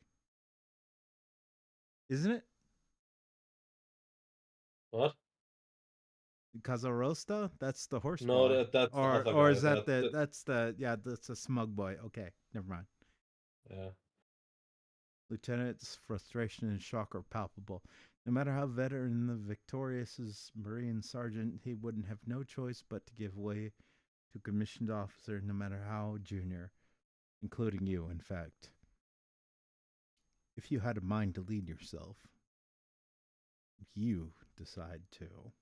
isn't it? What? Kazarosta? That's the horse No, boy. that's the other Or guy. is that's a smug boy. Okay, never mind. Yeah. Lieutenant's frustration and shock are palpable. No matter how veteran the victorious Marine sergeant, he wouldn't have no choice but to give way to commissioned officer, no matter how junior, including you, in fact. If you had a mind to lead yourself, you decide to.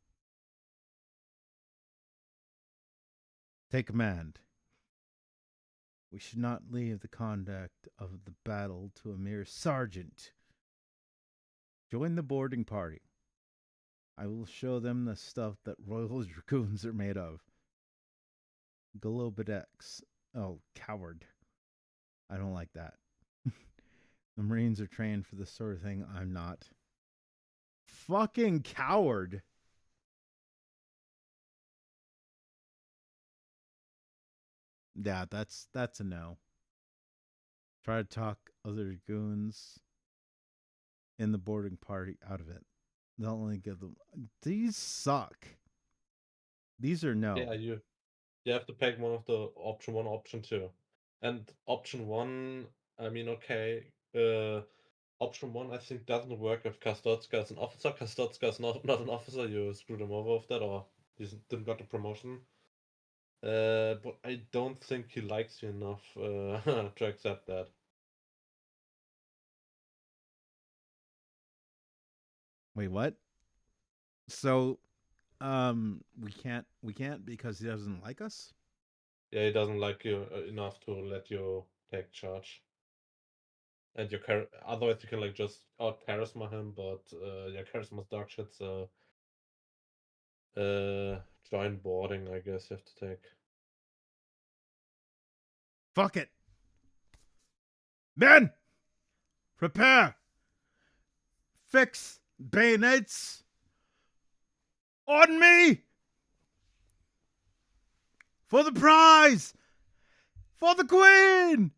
Take command. We should not leave the conduct of the battle to a mere sergeant. Join the boarding party. I will show them the stuff that Royal Dragoons are made of. Golobedex. Oh, coward. I don't like that. The Marines are trained for this sort of thing. I'm not. Fucking coward. Yeah, that's a no. Try to talk other goons in the boarding party out of it. They'll only give them. These suck. These are no. Yeah, you have to pick one of the option one, option two, and option one. I mean, okay. Option one, I think, doesn't work if Kastotska is an officer. Kastotska is not an officer. You screwed him over with that, or he didn't got the promotion. But I don't think he likes you enough to accept that. Wait, what? So, we can't because he doesn't like us. Yeah, he doesn't like you enough to let you take charge. And your otherwise you can like just out charisma him, but yeah, charisma's dog shit. So join boarding, I guess you have to take. Fuck it. Men, prepare. Fix bayonets on me for the prize, for the queen.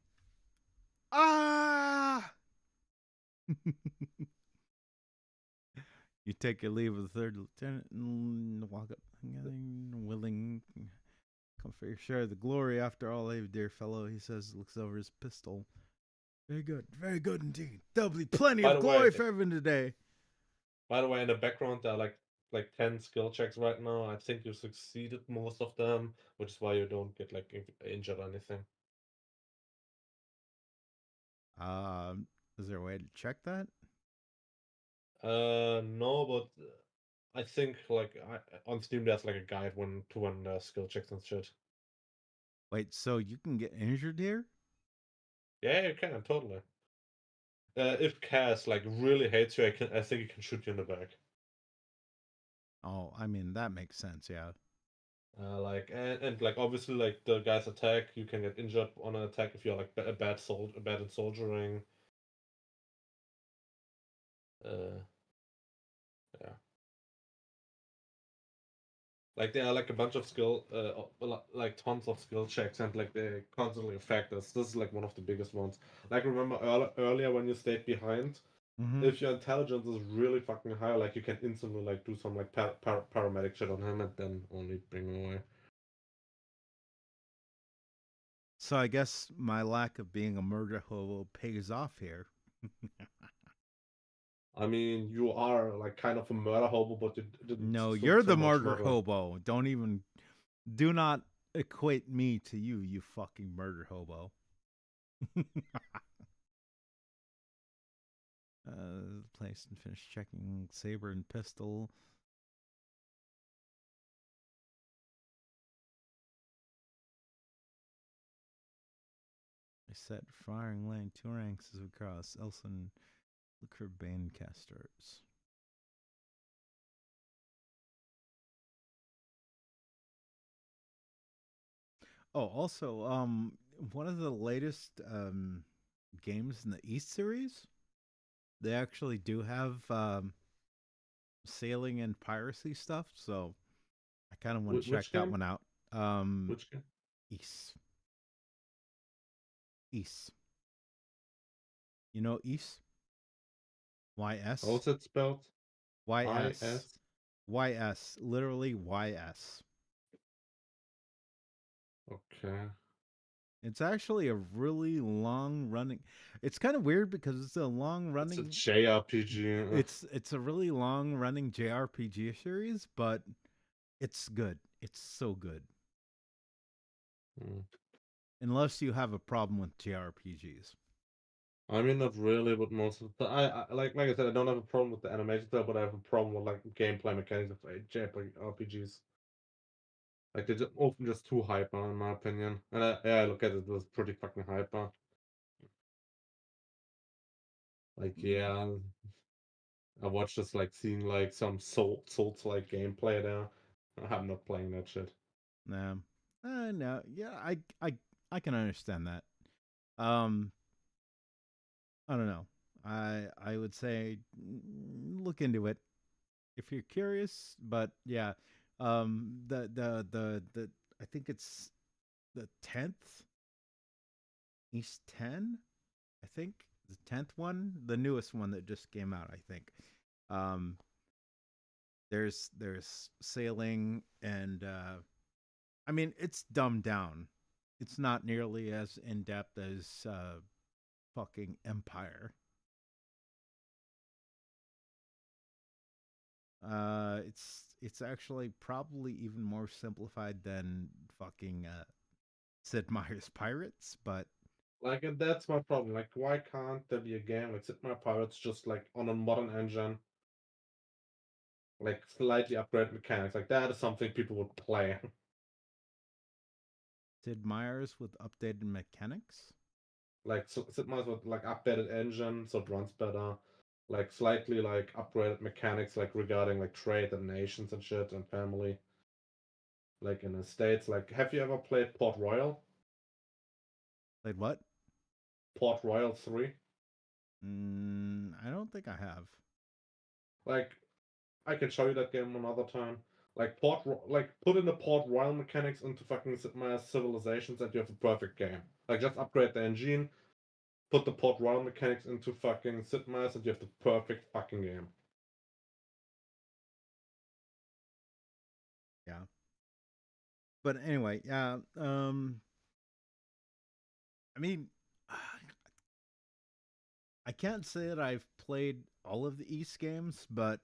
Ah. You take your leave of the third lieutenant and walk up, willing, come for your share of the glory. After all, dear fellow, he says, looks over his pistol. Very good indeed. There'll be plenty By of the glory way, for everyone today. By the way, in the background there are like 10 skill checks right now. I think you succeeded most of them, which is why you don't get like injured or anything. Is there a way to check that? No, but I think like on Steam there's like a guide to when skill checks and shit. Wait, so you can get injured here? Yeah, you can totally. If Cass like really hates you, I think he can shoot you in the back. Oh, I mean that makes sense. Yeah. Like and like obviously like the guy's attack, you can get injured on an attack if you're like bad in soldiering. Uh, yeah. Like there are like a bunch of like tons of skill checks, and like they constantly affect us. This is like one of the biggest ones. Like remember earlier when you stayed behind, Mm-hmm. if your intelligence is really fucking high, like you can instantly like do some like paramedic shit on him and then only bring him away. So I guess my lack of being a murder hobo pays off here. I mean, you are like kind of a murder hobo, but you didn't No, so, you're so the much murder murder. hobo. Do not equate me to you, you fucking murder hobo. Placed and finished checking saber and pistol. I set firing lane 2 ranks as we cross. Elson, look for bane casters. Oh, also, one of the latest games in the East series, they actually do have sailing and piracy stuff. So I kind of want to check Which that game? one out. Which game? East, East. You know East? How YS, is it spelled? YS, IS. YS. Literally YS. Okay. It's actually a really long running. It's kind of weird because it's a long It's a running. JRPG. It's a really long running JRPG series, but it's good. It's so good. Mm. Unless you have a problem with JRPGs. I mean, not really, but most of the I like I said, I don't have a problem with the animation style, but I have a problem with like gameplay mechanics of JRPGs. Like they're often just too hyper, in my opinion. And yeah, I look at it as pretty fucking hyper. Like yeah, I watched just like seeing like some Souls like gameplay there. I'm not playing that shit. No, no, yeah, I can understand that. Um, I don't know. I would say look into it if you're curious. But yeah, the I think it's the 10th East 10. I think the 10th one, the newest one that just came out. I think. Um, there's sailing and I mean it's dumbed down. It's not nearly as in depth as fucking Empire. It's actually probably even more simplified than fucking Sid Meier's Pirates, but Like, and that's my problem. Like, why can't there be a game like Sid Meier Pirates just like on a modern engine, like slightly upgraded mechanics? Like that is something people would play. Sid Meier's with updated mechanics. Like Sid Meier's with like updated engine, so it runs better. Like slightly like upgraded mechanics, like regarding like trade and nations and shit and family. Like in the states, like have you ever played Port Royal? Like what? Port Royal 3? I don't think I have. Like I can show you that game another time. Like like put in the Port Royal mechanics into fucking Sid Meier's Civilizations, and you have a perfect game. Like just upgrade the engine, put the Port Royal mechanics into fucking Sid Meier's, and you have the perfect fucking game. Yeah. But anyway, yeah. I mean, I can't say that I've played all of the East games, but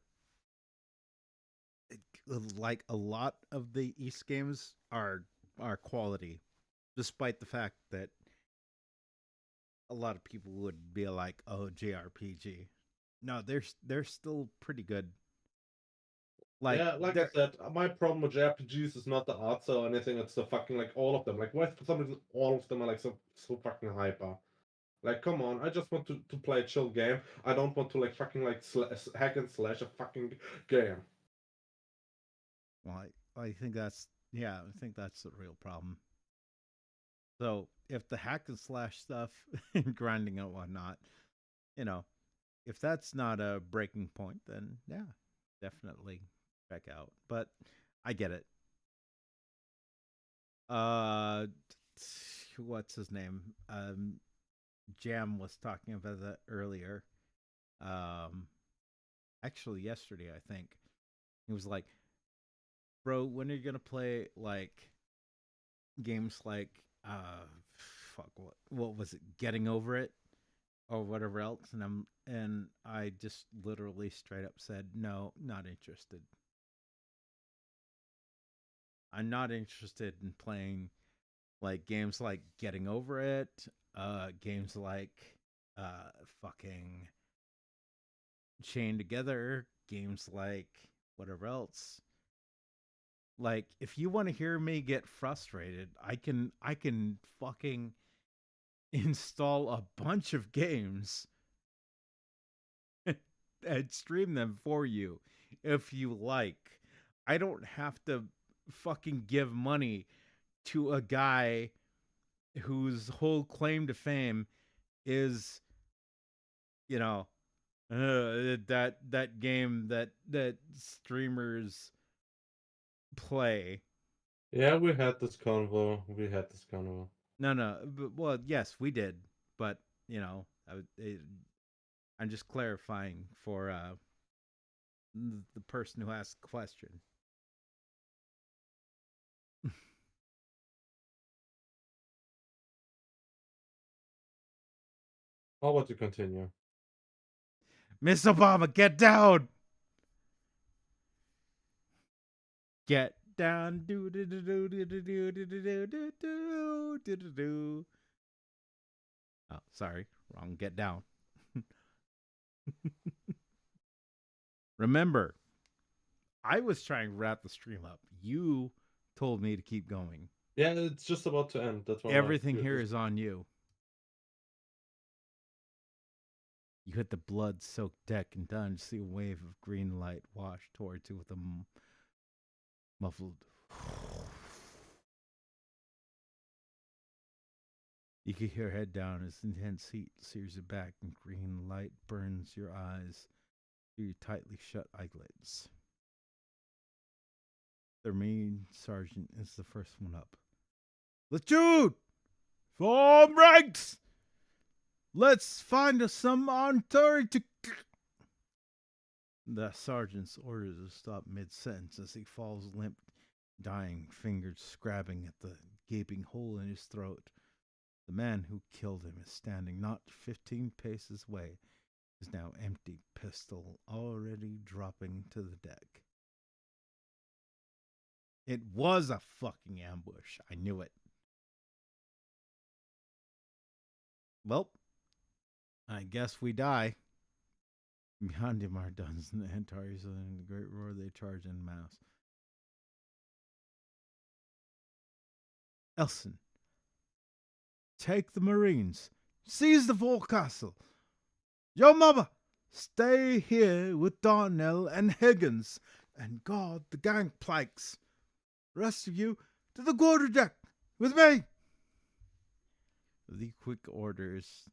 it, like a lot of the East games are quality, despite the fact that a lot of people would be like, "Oh, JRPG." No, they're still pretty good. Like Yeah, like I they're said, my problem with JRPGs is not the art style or anything. It's the fucking like all of them. Like why for some reason all of them are like so fucking hyper. Like come on, I just want to play a chill game. I don't want to like fucking like hack and slash a fucking game. well, I think that's yeah, I think that's the real problem. So if the hack and slash stuff and grinding and whatnot, you know, if that's not a breaking point, then yeah, definitely check out. But I get it. Uh, what's his name? Jam was talking about that earlier. Um, actually yesterday, I think he was like, "Bro, when are you gonna play like games like fuck what was it? Getting Over It or whatever else?" And I just literally straight up said, "No, not interested. I'm not interested in playing like games like Getting Over It, games like fucking Chained Together, games like whatever else. Like if you want to hear me get frustrated, I can fucking install a bunch of games and stream them for you if you like. I don't have to fucking give money to a guy whose whole claim to fame is, you know, that game that streamers play. Yeah, we had this convo. We had this convo. No, but, well, yes, we did, but I'm just clarifying for the person who asked the question. How about you continue? Miss Obama, get down, get down, do do do do do do do do do do do do do do. Oh, sorry, wrong. Get down. Remember, I was trying to wrap the stream up. You told me to keep going. Yeah, it's just about to end. That's why I'm like, Everything here is on you. You hit the blood-soaked deck and done. See a wave of green light wash towards you with a muffled. You can hear head down as intense heat sears your back and green light burns your eyes through your tightly shut eyelids. The Marine sergeant is the first one up. Platoon! Form ranks! Let's find us some artillery to. The sergeant's orders to stop mid sentence as he falls limp, dying, fingers scrabbing at the gaping hole in his throat. The man who killed him is standing not 15 paces away, his now empty pistol already dropping to the deck. It was a fucking ambush. I knew it. Well, I guess we die. Behind him are dozens of Antares, and in the great roar they charge en masse. Elson, take the Marines. Seize the forecastle. Yo, mama, stay here with Darnell and Higgins and guard the gangplanks. The rest of you to the quarterdeck with me. The quick orders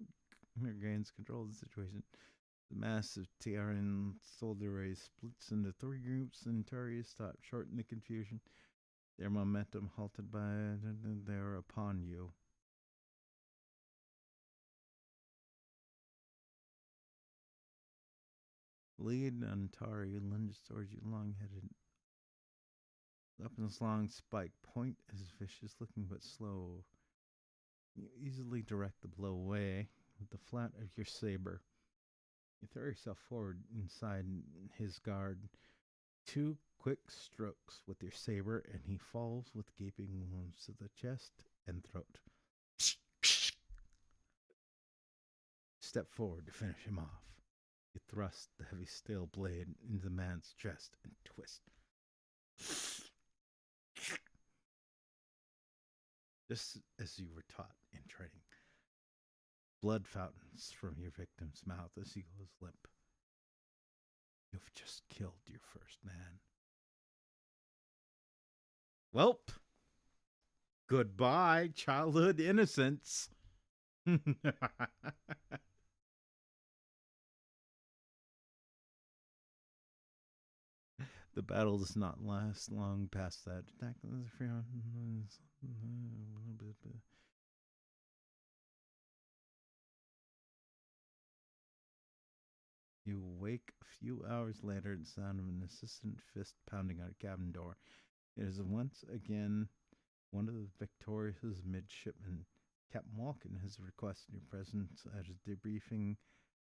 gains control of the situation. The massive Terran soldier race splits into three groups and Tarius stop short in the confusion. Their momentum halted by they're upon you. Lead Antari lunges towards you, long-headed. Weapon's long spike point is vicious looking but slow. You easily direct the blow away with the flat of your saber. You throw yourself forward inside his guard. Two quick strokes with your saber, and he falls with gaping wounds to the chest and throat. Step forward to finish him off. You thrust the heavy steel blade into the man's chest and twist. Just as you were taught in training. Blood fountains from your victim's mouth as he goes limp. You've just killed your first man. Welp. Goodbye, childhood innocence. The battle does not last long past that. You wake a few hours later at the sound of an assistant fist pounding on a cabin door. It is once again one of the Victoria's midshipmen. Captain Walken has requested your presence at a debriefing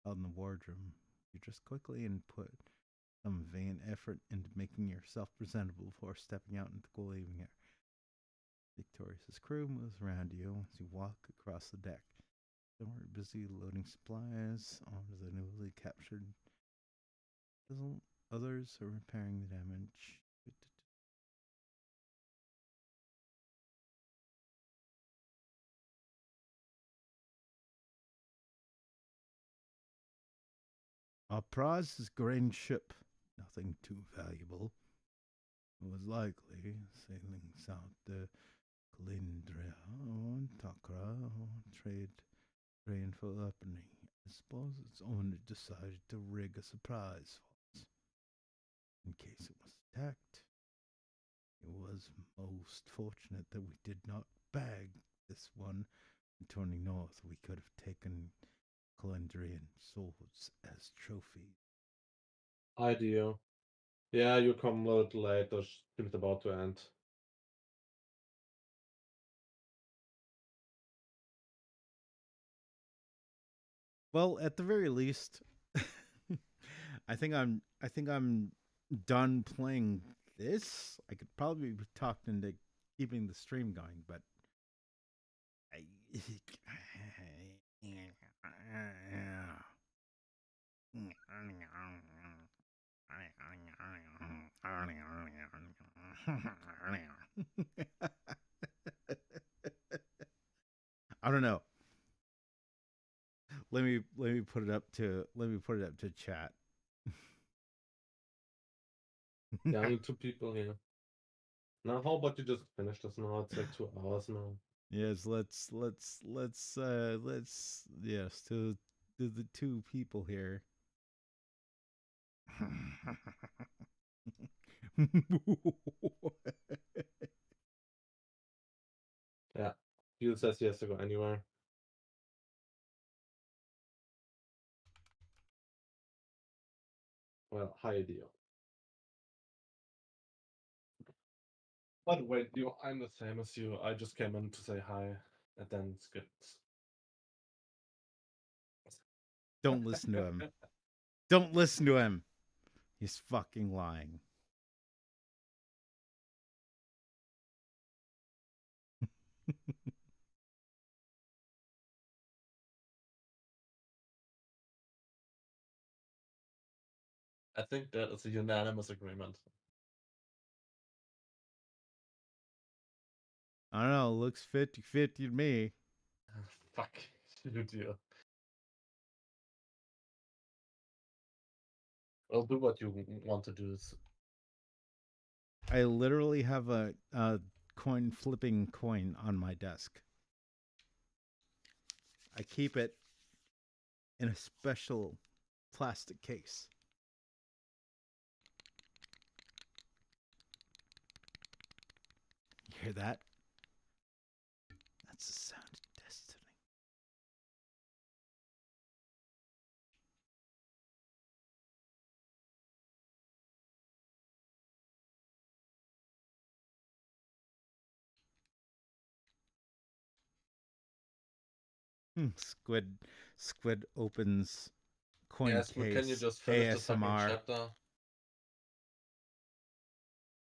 out in the wardroom. You dress quickly and put some vain effort into making yourself presentable before stepping out into the cool evening air. Victoria's crew moves around you as you walk across the deck. Some are busy loading supplies onto the newly captured vessel. Others are repairing the damage. Our prize is grain ship, nothing too valuable. It was likely sailing south to Calindria or Takra or trade grain for Upney. I suppose its owner decided to rig a surprise for us. In case it was attacked, it was most fortunate that we did not bag this one. And turning north, we could have taken Calendrian swords as trophies. Idea. Yeah, you come a little late. The stream's about to end. Well, at the very least, I think I'm done playing this. I could probably be talked into keeping the stream going, but I I don't know. Let me put it up to chat. Yeah, only two people here. Now, how about you just finish this now? It's like 2 hours now. Yes, let's yes, to the two people here. Yeah. Hugh says he has to go anywhere. Well, hi, Dio. By the way, Dio, I'm the same as you. I just came in to say hi, and then it's good. Don't listen to him. Don't listen to him. He's fucking lying. I think that is a unanimous agreement. I don't know. Looks 50-50 to me. Fuck you, Dio. I'll do what you want to do. I literally have a coin flipping coin on my desk. I keep it in a special plastic case. You hear that? That's the sound of destiny. Squid opens coin Yes, but can you case just finish the fucking ASMR. chapter?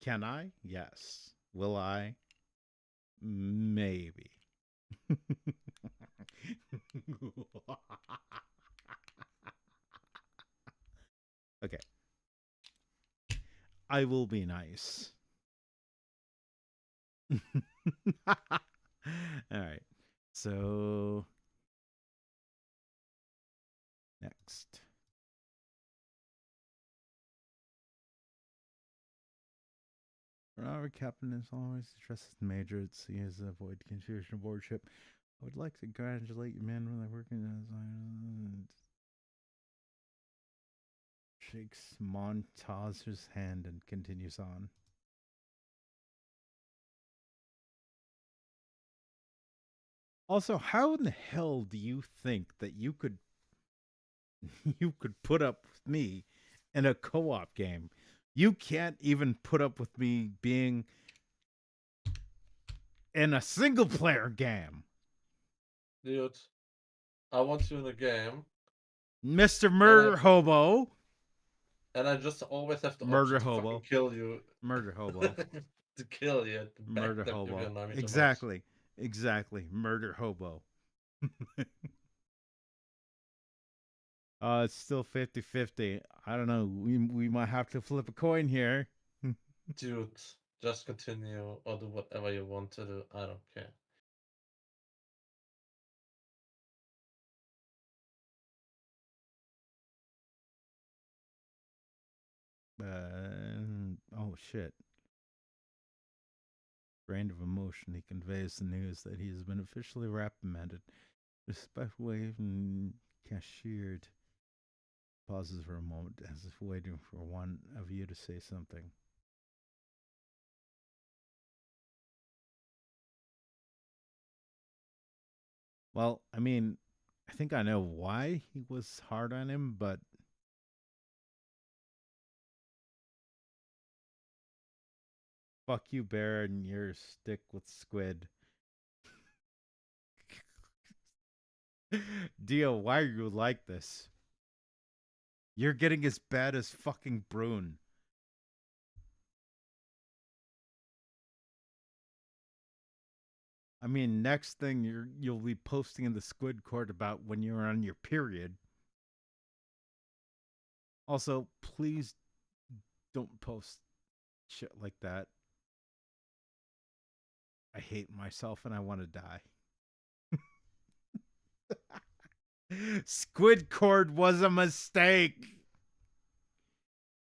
Can I? Yes. Will I? Maybe. Okay. I will be nice. All right. So next. Our captain is always addresses the major at sea as avoid confusion aboard ship. I would like to congratulate you, man, when I work in shakes Montazer's hand and continues on. Also, how in the hell do you think that you could put up with me in a co-op game? You can't even put up with me being in a single player game. Dude, I want you in the game. Mr. Murder Hobo. And I just always have the Murder option to hobo. fucking kill you. Murder hobo. To kill you. To Murder backstab you if you hobo. annoy me too much. Exactly. Murder hobo. It's still 50-50. I don't know. We might have to flip a coin here. Dude, just continue or do whatever you want to do. I don't care. Oh shit. Brand of emotion, he conveys the news that he has been officially reprimanded, respectfully and cashiered. Pauses for a moment as if waiting for one of you to say something. Well, I mean, I think I know why he was hard on him, but fuck you, Bear, and your stick with Squid. Dio, why are you like this? You're getting as bad as fucking Brune. I mean, next thing you'll be posting in the Squid Court about when you're on your period. Also, please don't post shit like that. I hate myself and I want to die. Squid Cord was a mistake.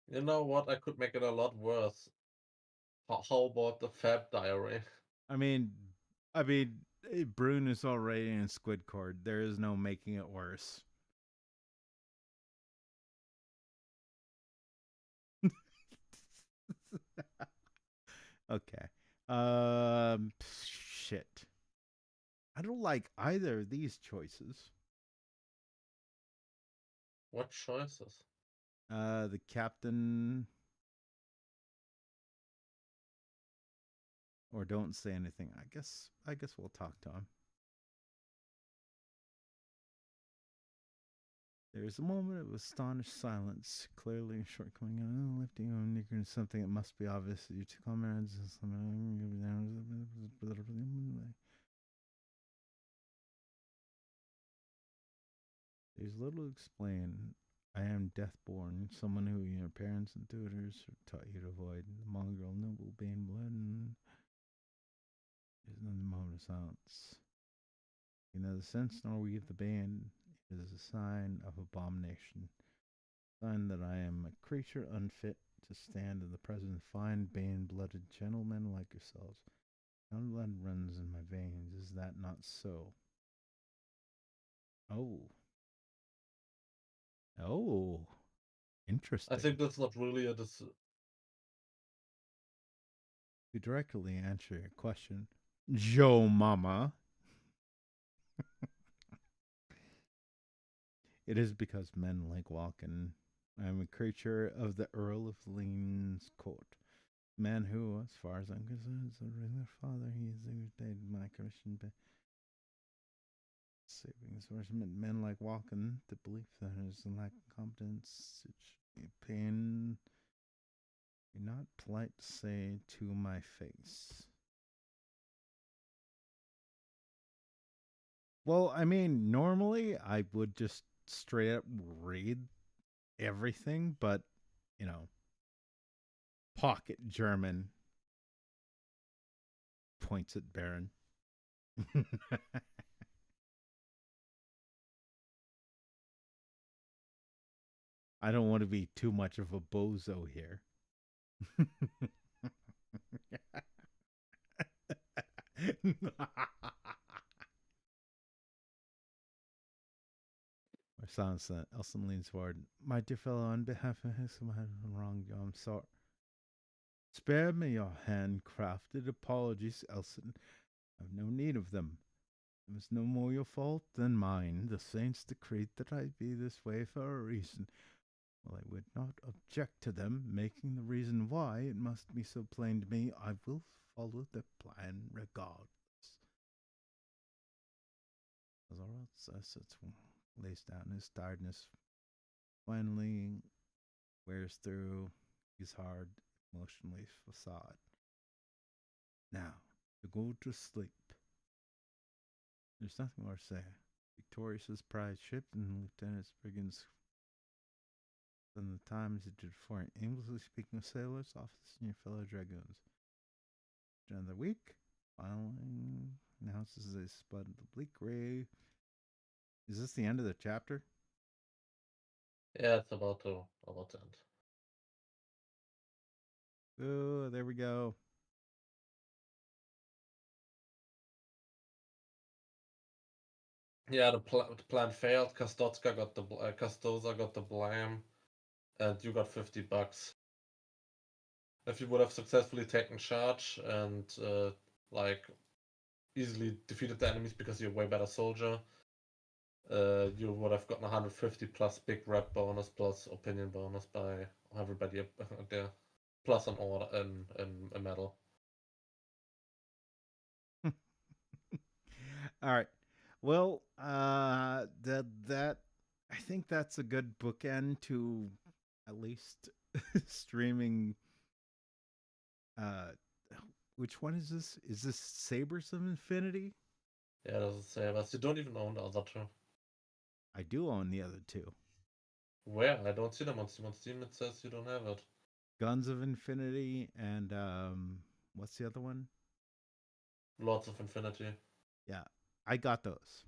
You know what? I could make it a lot worse. How about the Fab Diary? I mean, Brune is already in SquidCoyote. There is no making it worse. Okay. Shit. I don't like either of these choices. What choices? The captain, or don't say anything. I guess we'll talk to him. There is a moment of astonished silence, clearly a shortcoming, lifting on Nicker something that must be obvious. Your two comrades. There's little to explain. I am death-born, someone who your parents and tutors have taught you to avoid. The mongrel, noble, bane blood, and there's another moment of silence. You know the sense, nor we the bane. It is a sign of abomination. Sign that I am a creature unfit to stand in the presence of fine, bane-blooded gentlemen like yourselves. Young blood runs in my veins. Is that not so? Oh. Oh. Interesting. I think that's not really a To directly answer your question, Joe Mama, it is because men like walking. I am a creature of the Earl of Lean's court. Man who, as far as I'm concerned, is a regular father. He is paid my commission. Saving sourcemen, men like walking, the belief that is a lack of competence, it should be a pain. You're not polite to say to my face. Well, I mean, normally I would just straight up read everything, but, you know, pocket German points at Baron. I don't want to be too much of a bozo here. Or silence that. Elson leans forward. My dear fellow, on behalf of his whom I have wronged you, I'm sorry. Spare me your handcrafted apologies, Elson. I've no need of them. It was no more your fault than mine. The saints decreed that I be this way for a reason. Well, I would not object to them making the reason why. It must be so plain to me. I will follow the plan regardless. It lays down his tiredness. Finally, wears through his hard, emotionless facade. Now, to go to sleep. There's nothing more to say. Victorious' prize ship and Lieutenant Spriggans than the times it did for Englishly speaking sailors, officers, and your fellow dragoons. Another week, filing announces they spud the bleak ray. Is this the end of the chapter? Yeah, it's about to end. Oh, there we go. Yeah, the plan failed. Custoza got the blame, and you got $50. If you would have successfully taken charge and like easily defeated the enemies because you're a way better soldier, you would have gotten 150 plus big rep bonus plus opinion bonus by everybody there, plus an order and a medal. All right. Well, that I think that's a good bookend to at least streaming. Which one is this? Is this Sabers of Infinity? Yeah, das ist selber. You don't even own the other two. I do own the other two. Where? I don't see them on Steam. On Steam it says you don't have it. Guns of Infinity and what's the other one? Lords of Infinity. Yeah, I got those.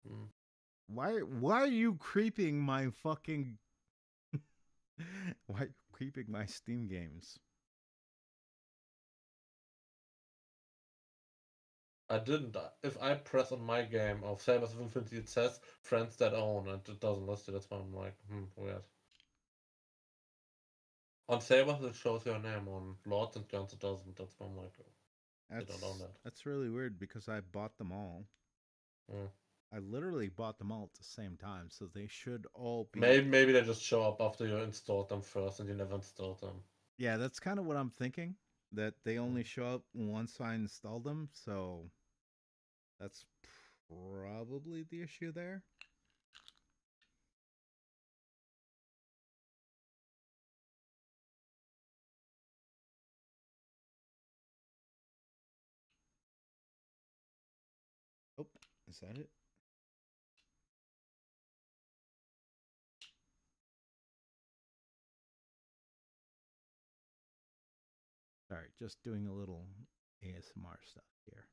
Hmm. Why are you creeping my fucking why are you creeping my Steam games? I didn't. If I press on my game of Sabers of Infinity, it says friends that own, and it doesn't list it. That's why I'm like, weird. On Sabers, it shows your name. On Lords and Guns, it doesn't. That's why I'm like, they don't own that. That's really weird because I bought them all. I literally bought them all at the same time, so they should all be. Maybe they just show up after you installed them first, and you never installed them. Yeah, that's kind of what I'm thinking. That they only show up once I install them, so that's probably the issue there. Oh, is that it? Sorry, just doing a little ASMR stuff here.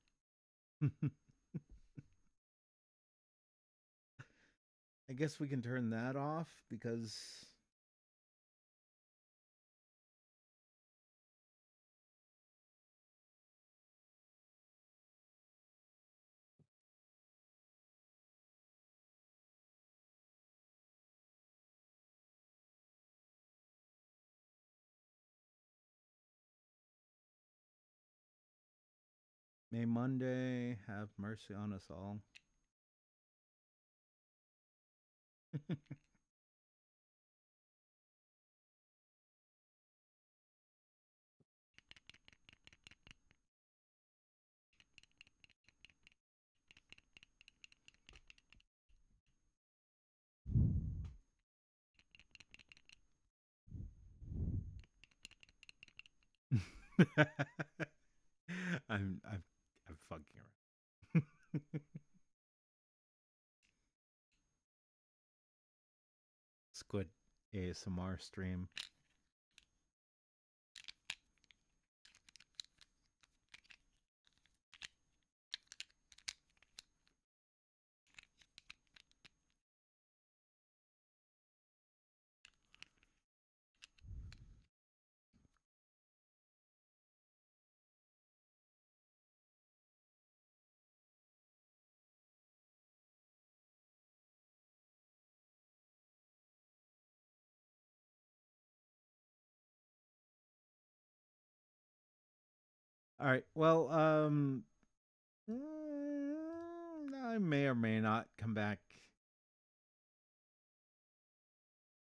I guess we can turn that off because May Monday have mercy on us all. I'm fucking around. Squid ASMR stream. All right. Well, I may or may not come back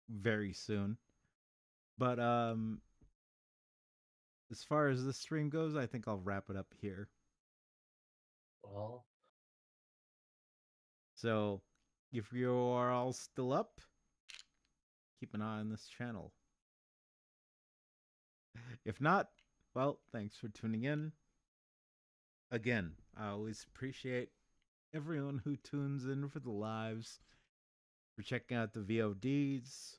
very soon. But as far as this stream goes, I think I'll wrap it up here. Well, so if you are all still up, keep an eye on this channel. If not, well, thanks for tuning in. Again, I always appreciate everyone who tunes in for the lives, for checking out the VODs,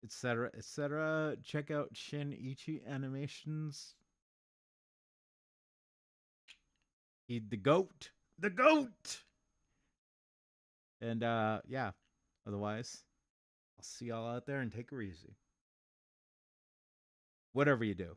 etc., etc. Check out Shin Ichi animations. He's the goat. The goat! And yeah, otherwise, I'll see y'all out there and take her easy. Whatever you do.